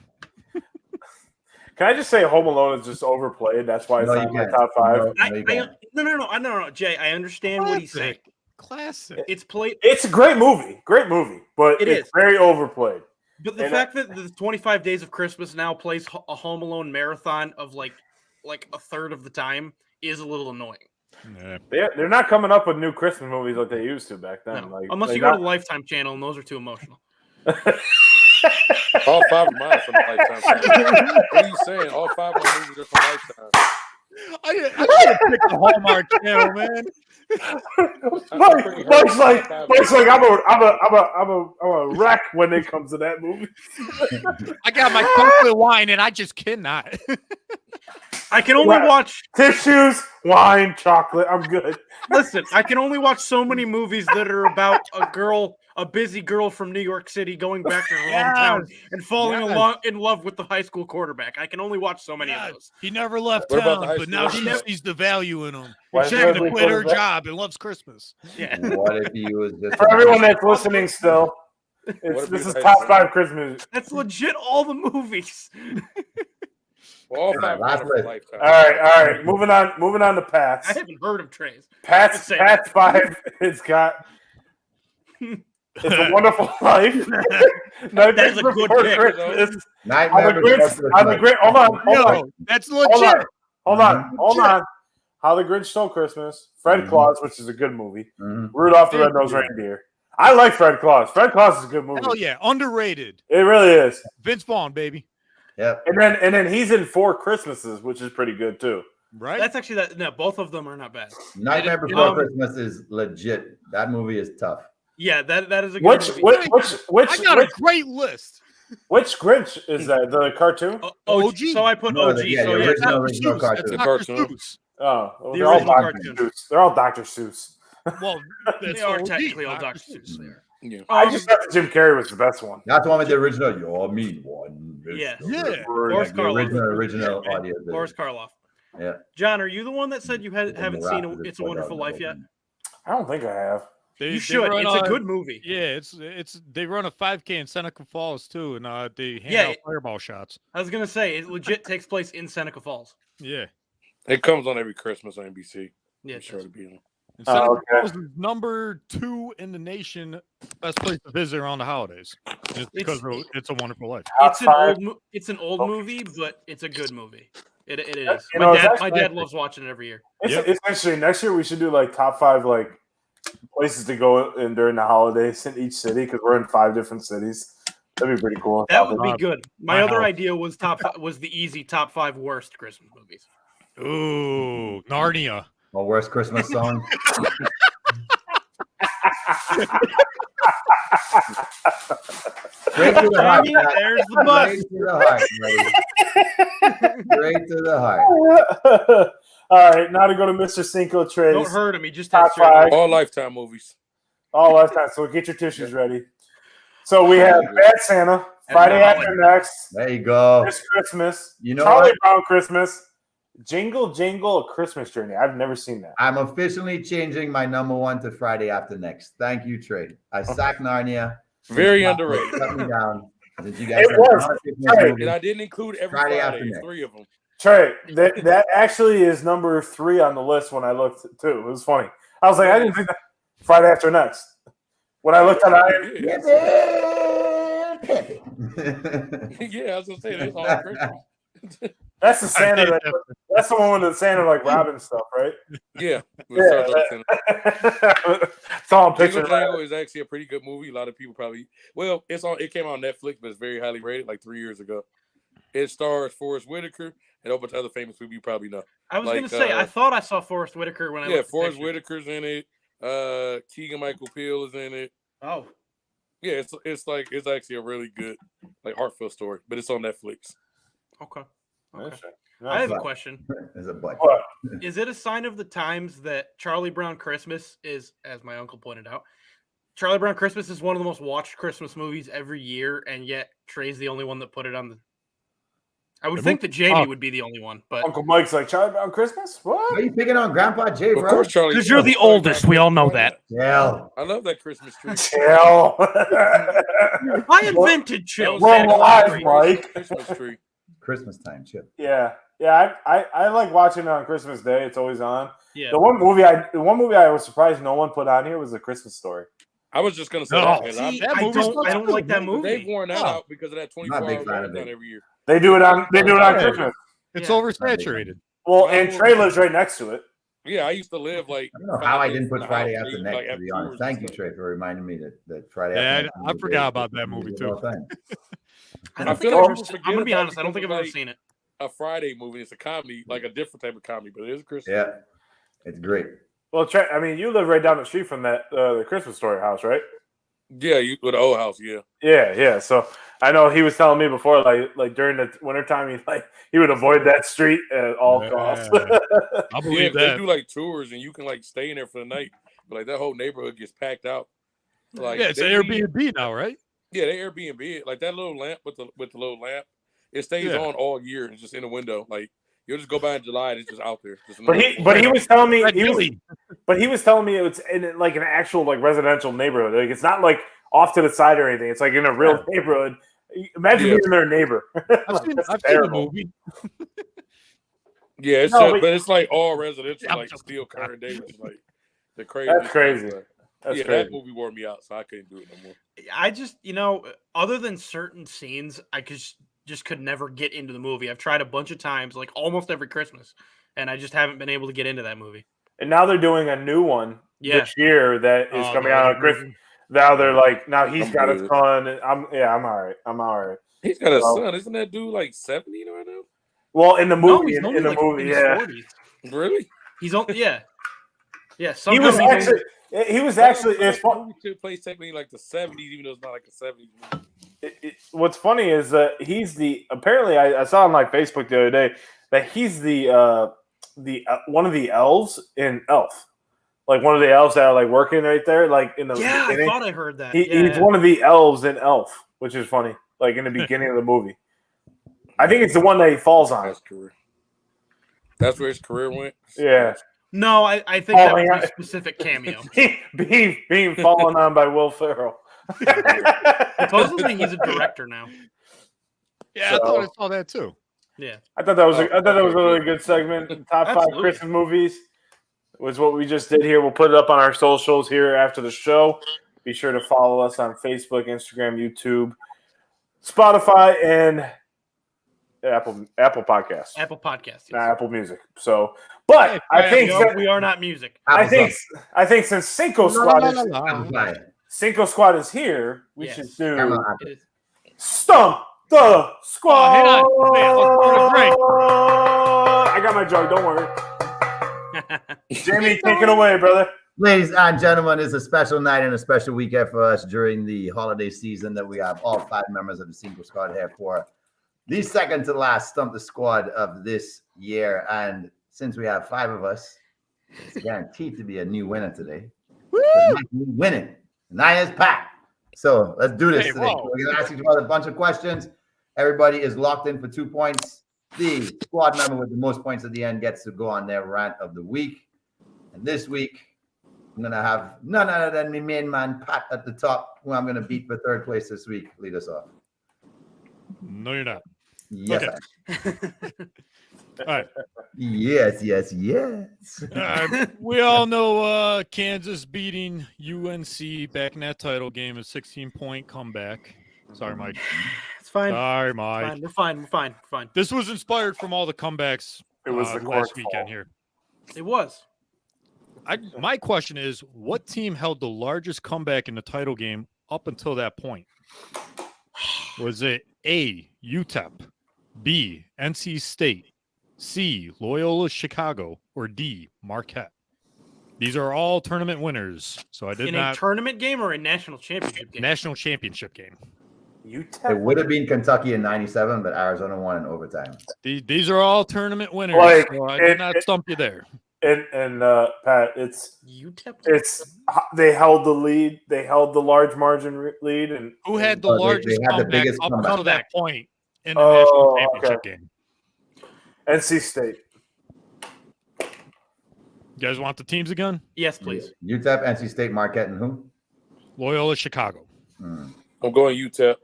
Can I just say Home Alone is just overplayed? That's why it's No, not you in my can't. top five. No, Jay. I understand what he's saying. Classic. It's played. It's a great movie, but It it's is. very overplayed. But the fact that the 25 Days of Christmas now plays a Home Alone marathon of like a third of the time is a little annoying. Yeah. They're not coming up with new Christmas movies like they used to back then. No. Like, Unless you go to the Lifetime channel, and those are too emotional. All five of mine are from Lifetime. What are you saying? All five of my movies are from Lifetime. I gotta pick the Hallmark channel, man. Mike's like I'm a wreck when it comes to that movie. I got my chocolate wine, and I just cannot. I can only watch tissues, wine, chocolate. I'm good. Listen, I can only watch so many movies that are about a busy girl from New York City going back to her hometown and falling in love with the high school quarterback. I can only watch so many of those. He never left What about town, the high but now school she sees the value in him. Why She's is going there to a quit her quarterback? job and loves Christmas. Yeah. What if he was just For everyone that's listening still, this is top five Christmas. That's legit all the movies. Well, all five Last of them are from list. Lifetime. All right. Moving on to Pat's. I haven't heard of Trey's. Pat's five. It's got It's a Wonderful Life. That's a good pick. Christmas. Nightmare Hold on. That's legit. Hold on. How the Grinch Stole Christmas. Fred Claus, which is a good movie. Rudolph the Red-Nosed Reindeer. I like Fred Claus. Fred Claus is a good movie. Hell yeah, underrated. It really is. Vince Vaughn, baby. Yep. And then he's in 4 Christmases, which is pretty good too. Right? That's actually No, both of them are not bad. Nightmare Before Christmas is legit. That movie is tough. Yeah, that is a good movie. I got a great list. Which Grinch is that? The cartoon? OG. So I put OG. The original cartoon. That's a cartoon. Oh, The they're all original Dr. cartoon. Seuss. They're all Dr. Seuss. Well, They are technically all Dr. Seuss. Yeah. I just thought Jim Carrey was the best one. That's the one with the original. You're mean one. Yeah. Boris Karloff. Original audio. Boris Karloff. Yeah. John, are you the one that said you haven't seen It's a Wonderful Life yet? I don't think I have. You should. It's a good movie. Yeah, it's they run a 5K in Seneca Falls too, and they hand out fireball shots. I was gonna say it legit takes place in Seneca Falls. Yeah, it comes on every Christmas on NBC. Yeah, I'm sure to be on. And Seneca Falls is number 2 in the nation, best place to visit around the holidays. And it's because It's a Wonderful Life. It's an old movie, but it's a good movie. It is. You My dad loves watching it every year. It's actually next year we should do like top 5 like places to go in during the holidays in each city because we're in 5 different cities. That'd be pretty cool. That would be good. My other idea was the easy top 5 worst Christmas movies. Ooh, Narnia. My worst Christmas song. Straight to the heart. There's the bus. Straight to the heart. All right, now to go to Mr. Cinco Trey's. Don't hurt him. He just top has 5. All Lifetime movies. All Lifetime. So get your tissues ready. So we have Bad Santa, Friday After Next. There you go. This Christmas. You know Charlie what? Brown Christmas. Jingle Jingle, A Christmas Journey. I've never seen that. I'm officially changing my number 1 to Friday After Next. Thank you, Trey. I sacked Narnia. Very underrated. Shut me down. You guys It was. And I didn't include every Friday. It's 3 of them. Trey, that actually is number 3 on the list when I looked too. It was funny. I was like, I didn't think that Friday After Next. When I looked at it, yeah, I was gonna say that's all Christmas. That's the Santa. That's the one with the Santa like Robin stuff, right? Yeah. It's all picture. Jingle is actually a pretty good movie. A lot of people probably it came out on Netflix, but it's very highly rated, like 3 years ago. It stars Forrest Whitaker and a bunch of other famous people you probably know. I was gonna say I thought I saw Forrest Whitaker when I looked at Forrest pictures. Whitaker's in it. Keegan-Michael Peele is in it. Oh. Yeah, it's actually a really good, like, heartfelt story, but it's on Netflix. Okay. I have a question. There's a but. Is it a sign of the times that Charlie Brown Christmas is, as my uncle pointed out, Charlie Brown Christmas is one of the most watched Christmas movies every year, and yet Trey's the only one that put it on the. I would think that Jamie would be the only one, but Uncle Mike's like, Charlie Brown Christmas? What? Why are you picking on Grandpa Jay, bro? Of course, Charlie. Because you're the oldest. We all know that. Yeah. I love that Christmas tree. Chill. I invented chill. We're alive, Mike. Christmas tree. Christmas time, Chip. Yeah. I like watching it on Christmas Day. It's always on. Yeah. The one movie I was surprised no one put on here was The Christmas Story. I was just gonna say I that. don't like that movie. They've worn that out because of that 24-hour marathon every year. They do it on Christmas. It's oversaturated. Well, and Trey lives right next to it. Yeah, I used to live like. I don't know how I didn't put Friday After Next, to be honest. Thank you, Trey, for reminding me that Friday After Next. I forgot about that movie too. I'm gonna be honest. I don't think I've ever seen it. A Friday movie. It's a comedy, like a different type of comedy, but it is Christmas. Yeah, it's great. Well, Trey, I mean, you live right down the street from that the Christmas Story house, right? Yeah, you with the old house. Yeah. Yeah. So I know he was telling me before, like during the wintertime, he would avoid that street at all costs. I believe that. They do like tours, and you can like stay in there for the night, but like that whole neighborhood gets packed out. Like it's Airbnb now, right? Yeah, they Airbnb it. Like that little lamp with the little lamp, it stays on all year. It's just in the window. Like you'll just go by in July, and it's just out there. But he was telling me he was telling me it's in like an actual like residential neighborhood. Like it's not like off to the side or anything. It's like in a real neighborhood. Imagine being their neighbor. I've seen the movie. Yeah, but it's like all residential, like still current day, which is like the crazy. That's crazy. That's crazy. That movie wore me out, so I couldn't do it no more. I just, other than certain scenes, I just could never get into the movie. I've tried a bunch of times, like almost every Christmas, and I just haven't been able to get into that movie. And now they're doing a new one this year that is coming out on Christmas. Now they're like, he's got a son. I'm all right. He's got a son. Isn't that dude like 70 right now? Well, in the movie, in the movie, yeah. 40s. Really? He's on, yeah. He was actually. It's movie took place technically like the 70s, even though it's not like a 70s movie. What's funny is that he's apparently I saw on like Facebook the other day that he's the one of the elves in Elf. Like one of the elves that are like working right there, like in the beginning. I thought I heard that. He's one of the elves in Elf, which is funny. Like in the beginning of the movie, I think it's the one that he falls on. That's where his career went. Yeah. No, I think that was a specific cameo. being fallen on by Will Ferrell. Supposedly he's a director now. Yeah, I thought I saw that too. Yeah, I thought that was a really good segment. Top 5 Christmas movies was what we just did here. We'll put it up on our socials here after the show. Be sure to follow us on Facebook, Instagram, YouTube, Spotify, and Apple Podcasts. Apple Podcasts. Yes. Not Apple Music. So, but I think we are not music. I think since Cinco Squad is here, we should do Stump the Squad. I got my joke. Don't worry. Jamie, take it away, brother. Ladies and gentlemen, it's a special night and a special weekend for us during the holiday season that we have all 5 members of the Cinco Squad here for the second to last Stump the Squad of this year. And since we have 5 of us, it's guaranteed to be a new winner today. Winning. 9 is packed. So let's do this today. We're going to ask you a bunch of questions. Everybody is locked in for 2 points. The squad member with the most points at the end gets to go on their rant of the week. And this week, I'm going to have none other than my main man, Pat, at the top, who I'm going to beat for third place this week. Lead us off. No, you're not. Yes, Okay. All right. Yes. We all know Kansas beating UNC back in that title game, a 16-point comeback. Sorry, Mike. It's fine. Sorry, Mike. We're fine. This was inspired from all the comebacks. It was the last court's weekend fault. here. It was. My question is, what team held the largest comeback in the title game up until that point? Was it A, UTEP, B, NC State, C, Loyola Chicago, or D, Marquette? These are all tournament winners. So I did not. A tournament game or a national championship game? National championship game. It would have been Kentucky in 97, but Arizona won in overtime. These are all tournament winners. Like, so I did not stump you there. And Pat, it's UTEP. They held the lead. They held the large margin lead. And who had the they largest had the comeback biggest up comeback. until that point in the national championship game? NC State. You guys want the teams again? Yes, please. UTEP, NC State, Marquette, and who? Loyola Chicago. I'm going UTEP.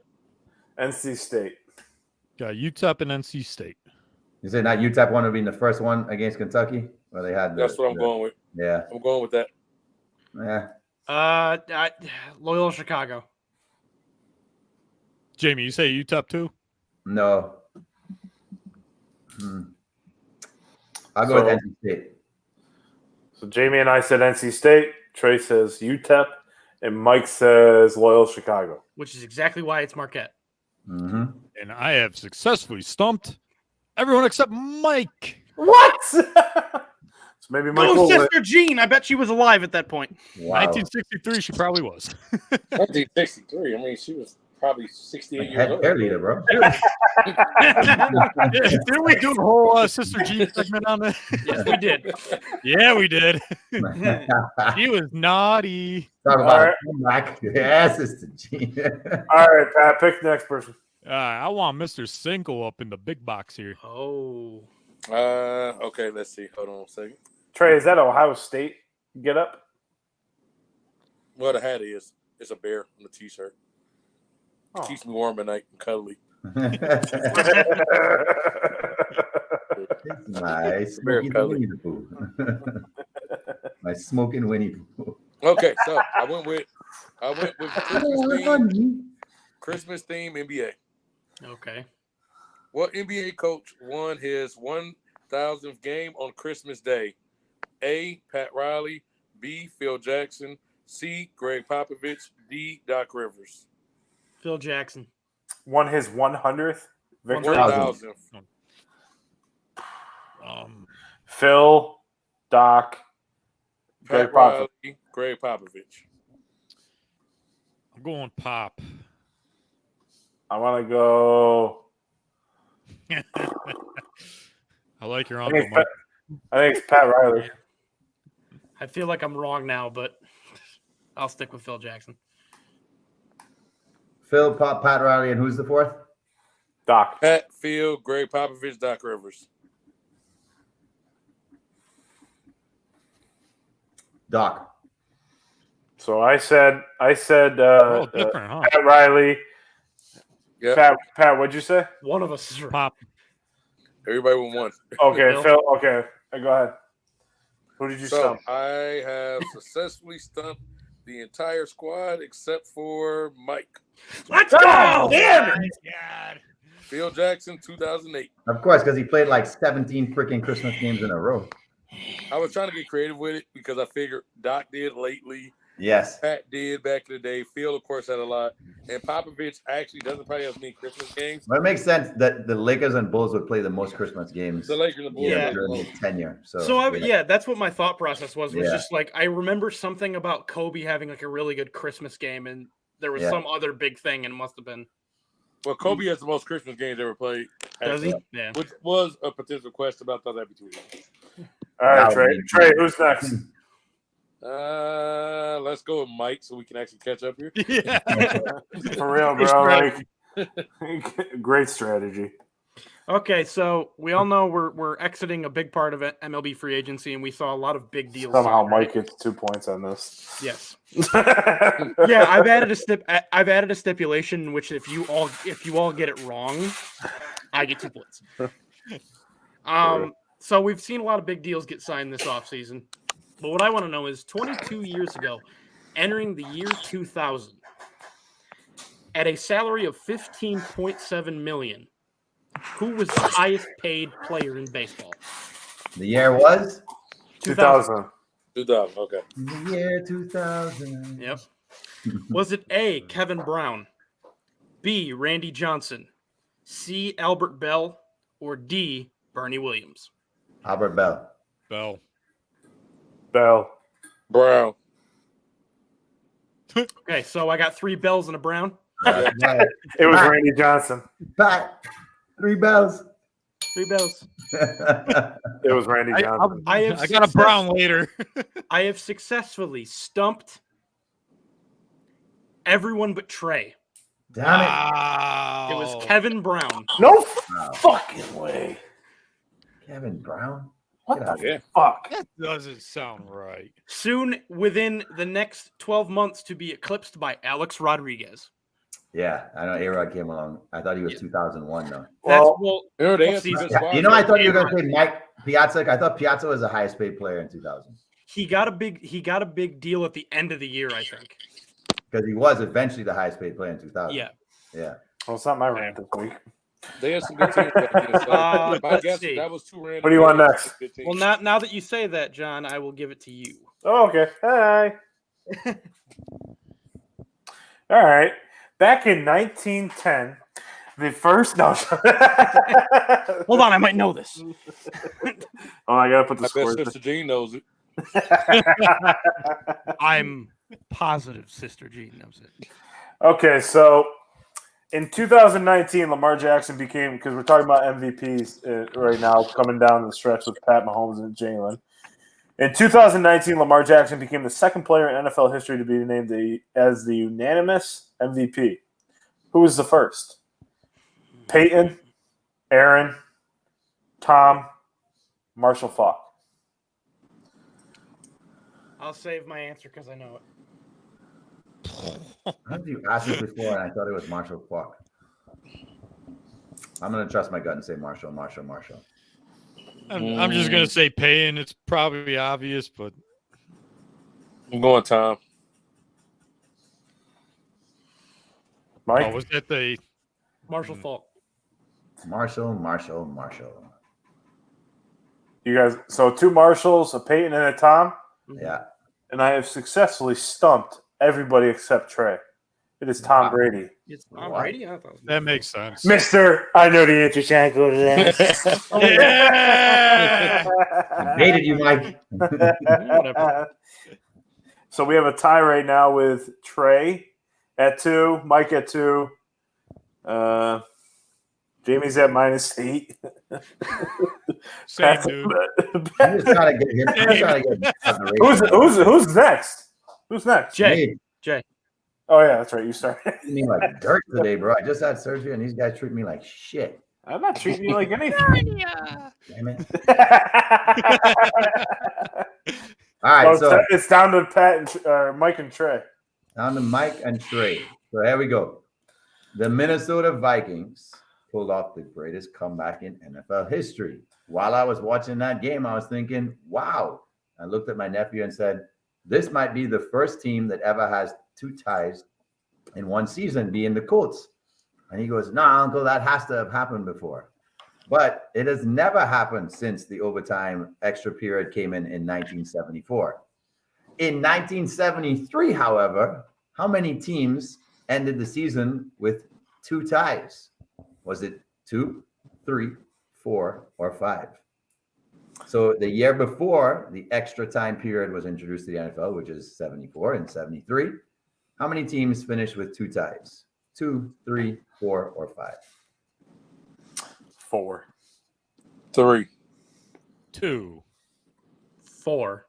NC State. Got UTEP and NC State. You say not UTEP one would be the first one against Kentucky? Well, they had. That's what I'm going with. Yeah. I'm going with that. Yeah. Loyola Chicago. Jamie, you say UTEP too? No. I'll go with NC State. So Jamie and I said NC State. Trey says UTEP, and Mike says Loyola Chicago. Which is exactly why it's Marquette. Mm-hmm. And I have successfully stumped everyone except Mike. What? So maybe Mike will win. Sister Jean. I bet she was alive at that point. Wow. 1963, she probably was. 1963. I mean, she was probably 68 years old. Hair leader, bro. Didn't we do a whole Sister Jean segment on that? Yes, we did. Yeah, we did. She was naughty. Talk about comeback. Yes, it's the G. All right, Pat, pick the next person. I want Mr. Cinco up in the big box here. Oh. Okay, let's see. Hold on a second. Trey, is that Ohio State get up? Well, the hat is. It's a bear on the t-shirt. Oh. Keeps me warm at night and cuddly. My smoking Winnie the Pooh. My smoking Winnie the Pooh. Okay, so I went with Christmas theme NBA. Okay. What NBA coach won his 1,000th game on Christmas Day? A, Pat Riley. B, Phil Jackson. C, Greg Popovich. D, Doc Rivers. Phil Jackson. Won his 100th victory. 1,000th. Phil, Doc, Pat Greg Popovich. Riley, Greg Popovich. I'm going Pop. I want to go. I like your I uncle, think, Mike. I think it's Pat Riley. I feel like I'm wrong now, but I'll stick with Phil Jackson. Phil, Pat Riley, and who's the fourth? Doc. Pat, Phil, Greg Popovich, Doc Rivers. Doc. So I said different, huh? Pat Riley. Yeah. Pat, what'd you say? One of us is right. Pop. Everybody won one. Okay, Phil. Okay, go ahead. Who did you So stump? I have successfully stumped the entire squad except for Mike. Let's go! Damn it! God. Phil Jackson, 2008. Of course, because he played like 17 freaking Christmas games in a row. I was trying to get creative with it because I figured Doc did lately. Yes. Pat did back in the day. Phil, of course, had a lot. And Popovich actually doesn't probably have many Christmas games. But it makes sense that the Lakers and Bulls would play the most Christmas games. The Lakers and Bulls. Yeah. During his tenure. So that's what my thought process was. Yeah. Just like I remember something about Kobe having like a really good Christmas game, and there was some other big thing, and it must have been. Well, Kobe has the most Christmas games ever played. Does he? Yeah. Which was a potential question, but I thought that'd be too easy. All right, Trey, who's next? Let's go with Mike so we can actually catch up here. Yeah. For real, bro. Like, great strategy. Okay, so we all know we're exiting a big part of MLB free agency, and we saw a lot of big deals. Somehow, signed, right? Mike gets 2 points on this. Yes. Yeah, I've added a stipulation in which if you all get it wrong, I get 2 points. So we've seen a lot of big deals get signed this offseason. But what I want to know is 22 years ago, entering the year 2000, at a salary of $15.7 million, who was the highest paid player in baseball? The year was 2000. 2000. Okay. the year 2000. Yep. Was it A, Kevin Brown, B, Randy Johnson, C, Albert Bell, or D, Bernie Williams? Albert Bell. Bell. Brown. Okay, so I got 3 Bells and a Brown. It was Randy Johnson. Pat. 3 bells. 3 Bells. It was Randy Johnson. I got a Brown later. I have successfully stumped everyone but Trey. Damn it. Wow. It was Kevin Brown. No fucking way. Kevin Brown? What Get the out. fuck? That doesn't sound right. Soon within the next 12 months to be eclipsed by Alex Rodriguez. Yeah, I know A-Rod came along. I thought he was 2001 though. Well, You know, I thought you were going to say Mike Piazza. I thought Piazza was the highest paid player in 2000. He got a big deal at the end of the year, I think. Because he was eventually the highest paid player in 2000. Yeah. Yeah. well, it's not my rant this week. They had some good teams back then, so I let's guess see. that was too random. What do you want next? Well, now that you say that, John, I will give it to you. Oh, okay. Hi. All right. Back in 1910, the first no. Hold on, I might know this. Oh, I gotta put the I bet scores. Sister Jean knows it. I'm positive Sister Jean knows it. Okay, so in 2019, Lamar Jackson became, because we're talking about MVPs right now, coming down the stretch with Pat Mahomes and Jalen. In 2019, Lamar Jackson became the second player in NFL history to be named as the unanimous MVP. Who was the first? Peyton, Aaron, Tom, Marshall Faulk. I'll save my answer because I know it. I heard you asked this before, and I thought it was Marshall Faulk. I'm going to trust my gut and say Marshall. I'm just going to say Payne. It's probably obvious, but. I'm going Tom. Mike? Oh, was that the. Marshall Faulk. Marshall. You guys, so 2 Marshalls, a Peyton, and a Tom, Yeah. and I have successfully stumped everybody except Trey. It is Tom Brady. It's Tom Brady? I thought it was That makes sense. Mister, I know the answer. Shan't go to that. Yeah! Baited you, Mike. Whatever. So we have a tie right now with Trey at 2, Mike at 2. Jamie's at -8. Same dude. I'm just trying to get him. I'm trying to get Who's next? Who's next? Jay. Oh yeah, that's right. You started. treat me like dirt today, bro. I just had surgery, and these guys treat me like shit. I'm not treating you like anything. Damn it! All right, so it's down to Pat and Mike and Trey. down to Mike and Trey. So here we go. The Minnesota Vikings pulled off the greatest comeback in NFL history. While I was watching that game, I was thinking, "Wow!" I looked at my nephew and said, "This might be the first team that ever has 2 ties in one season, being the Colts." And he goes, "Nah, Uncle, that has to have happened before." But it has never happened since the overtime extra period came in 1974. In 1973, however, how many teams ended the season with 2 ties? Was it 2, 3, 4, or 5? So the year before the extra time period was introduced to the NFL, which is 74 and 73, how many teams finished with 2 ties? 2, 3, 4, or 5? 4. 3. 2. 4.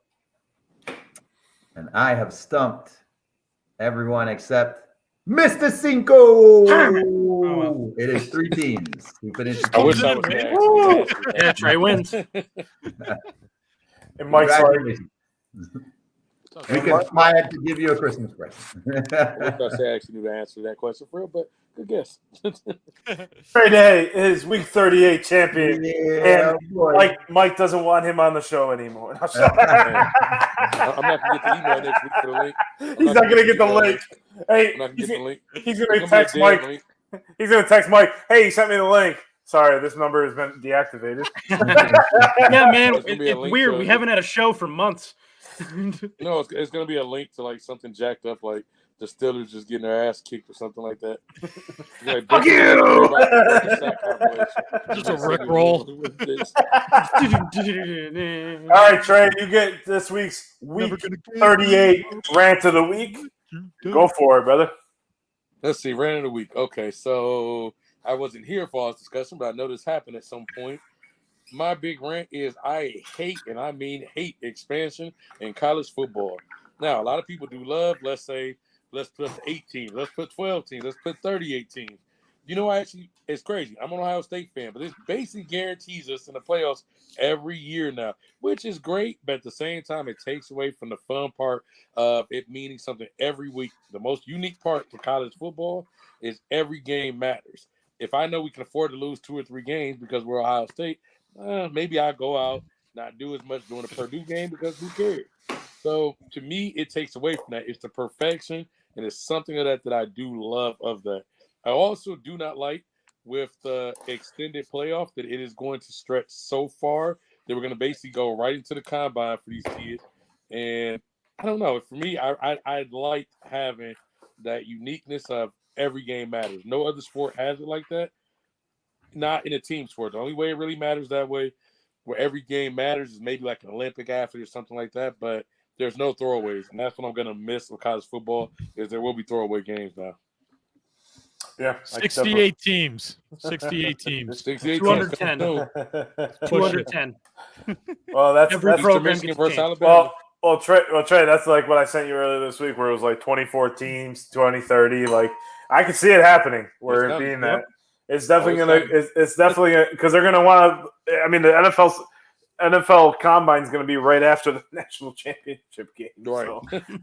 And I have stumped everyone except Mr. Cinco. Oh, well. Ooh, it is 3 teams who finished. I wish I was there. Yeah, Trey wins. And Mike's like, we can aspire to give you a Christmas present. I wish I said I actually knew the answer to that question for real, but good guess. Trey Day is week 38 champion. Yeah, and Mike doesn't want him on the show anymore. I'm not going to get the email next week for the link. He's not going to get the link. Hey, he's going to text Mike. Link. He's going to text Mike, hey, he sent me the link. Sorry, this number has been deactivated. Yeah, man, it's weird. We haven't had a show for months. No, it's going to be a link to like something jacked up, like the Steelers just getting their ass kicked or something like that. Like, fuck you! Just a Rickroll. All right, Trey, you get this week's week 38 rant of the week. Go for it, brother. Let's see, rant of the week. Okay, so I wasn't here for all this discussion, but I know this happened at some point. My big rant is I hate, and I mean hate, expansion in college football. Now, a lot of people do love, let's put 8 teams, let's put 12 teams, let's put 38 teams. You know, it's crazy. I'm an Ohio State fan, but this basically guarantees us in the playoffs every year now, which is great, but at the same time, it takes away from the fun part of it meaning something every week. The most unique part for college football is every game matters. If I know we can afford to lose 2 or 3 games because we're Ohio State, maybe I'll go out, not do as much during the Purdue game because who cares? So to me, it takes away from that. It's the perfection, and it's something of that I do love of that. I also do not like with the extended playoff that it is going to stretch so far that we're going to basically go right into the combine for these kids. And I don't know. For me, I like having that uniqueness of every game matters. No other sport has it like that. Not in a team sport. The only way it really matters that way, where every game matters, is maybe like an Olympic athlete or something like that. But there's no throwaways, and that's what I'm going to miss with college football. Is there will be throwaway games now. Yeah, 68 teams. 68 teams. 210. 210. Well, that's every program Michigan versus Alabama. Well, Trey, that's like what I sent you earlier this week, where it was like 24 teams, 2030. Like I can see it happening, where it being that. It's definitely it's definitely because they're gonna want to. I mean, the NFL Combine is going to be right after the national championship game. Right.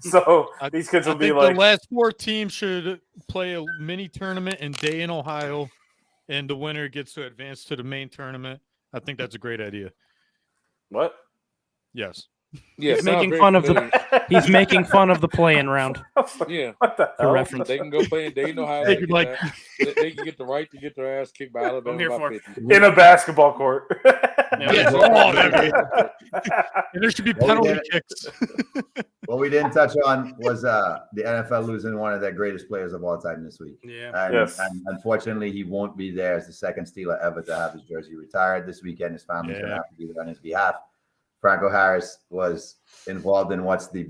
So these kids will be like the last 4 teams should play a mini tournament in Dayton, Ohio, and the winner gets to advance to the main tournament. I think that's a great idea. What? Yes. Yeah, he's making fun of the play-in round. Yeah. What the hell? Reference. They can go play in Dayton, Ohio. They can get the right to get their ass kicked by Alabama. I'm here for it. In a basketball court. Yes. And there should be penalty kicks. What we didn't touch on was the NFL losing one of their greatest players of all time this week. Yeah. And unfortunately, he won't be there as the second Steeler ever to have his jersey retired this weekend. His family's going to have to do it on his behalf. Franco Harris was involved in what's the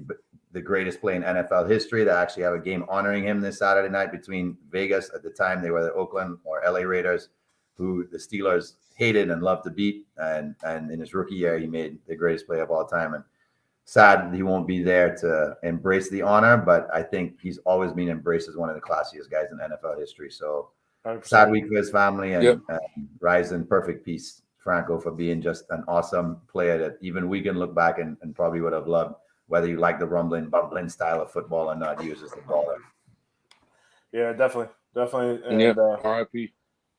greatest play in NFL history. They actually have a game honoring him this Saturday night between Vegas. At the time, they were the Oakland or LA Raiders, who the Steelers hated and loved to beat. And in his rookie year, he made the greatest play of all time. And sad he won't be there to embrace the honor, but I think he's always been embraced as one of the classiest guys in NFL history. So sad week for his family, and rise in perfect peace, Franco, for being just an awesome player that even we can look back and probably would have loved, whether you like the bumbling style of football or not. He was just a baller. Yeah, definitely. And, RIP.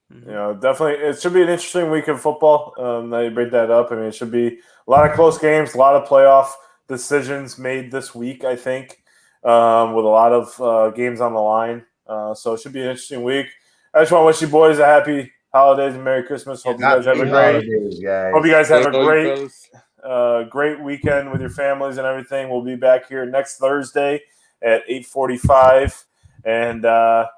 You know, definitely, it should be an interesting week of football. That you bring that up. I mean, it should be a lot of close games, a lot of playoff decisions made this week, I think, with a lot of games on the line. So it should be an interesting week. I just want to wish you boys a happy holidays and Merry Christmas. Hope you guys have a great weekend with your families and everything. We'll be back here next Thursday at 8:45, and to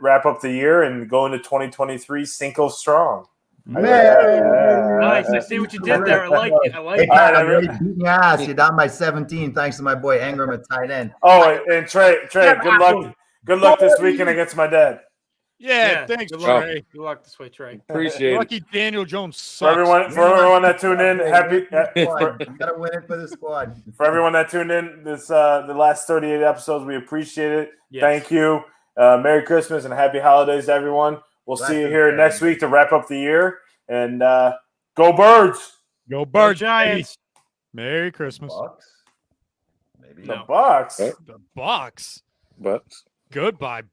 wrap up the year and go into 2023 Cinco strong. Nice. I see what you did there. I like it. Hey, Pat, I'm really beating your ass. You're down by 17 thanks to my boy Ingram at tight end. Oh, and Trey, good luck this weekend against my dad. Yeah, thanks, Trey. Good luck this way, Trey. Appreciate Lucky it. Daniel Jones sucks. For everyone that tuned in, You gotta win it for the squad. For everyone that tuned in this the last 38 episodes, we appreciate it. Yes. Thank you. Merry Christmas and happy holidays to everyone. We'll We'll see you here next week to wrap up the year. And go Birds! Go Birds, Giants! Merry Christmas. Bucks? Maybe The Bucks. The Bucks. Bucks. Goodbye, Bucks.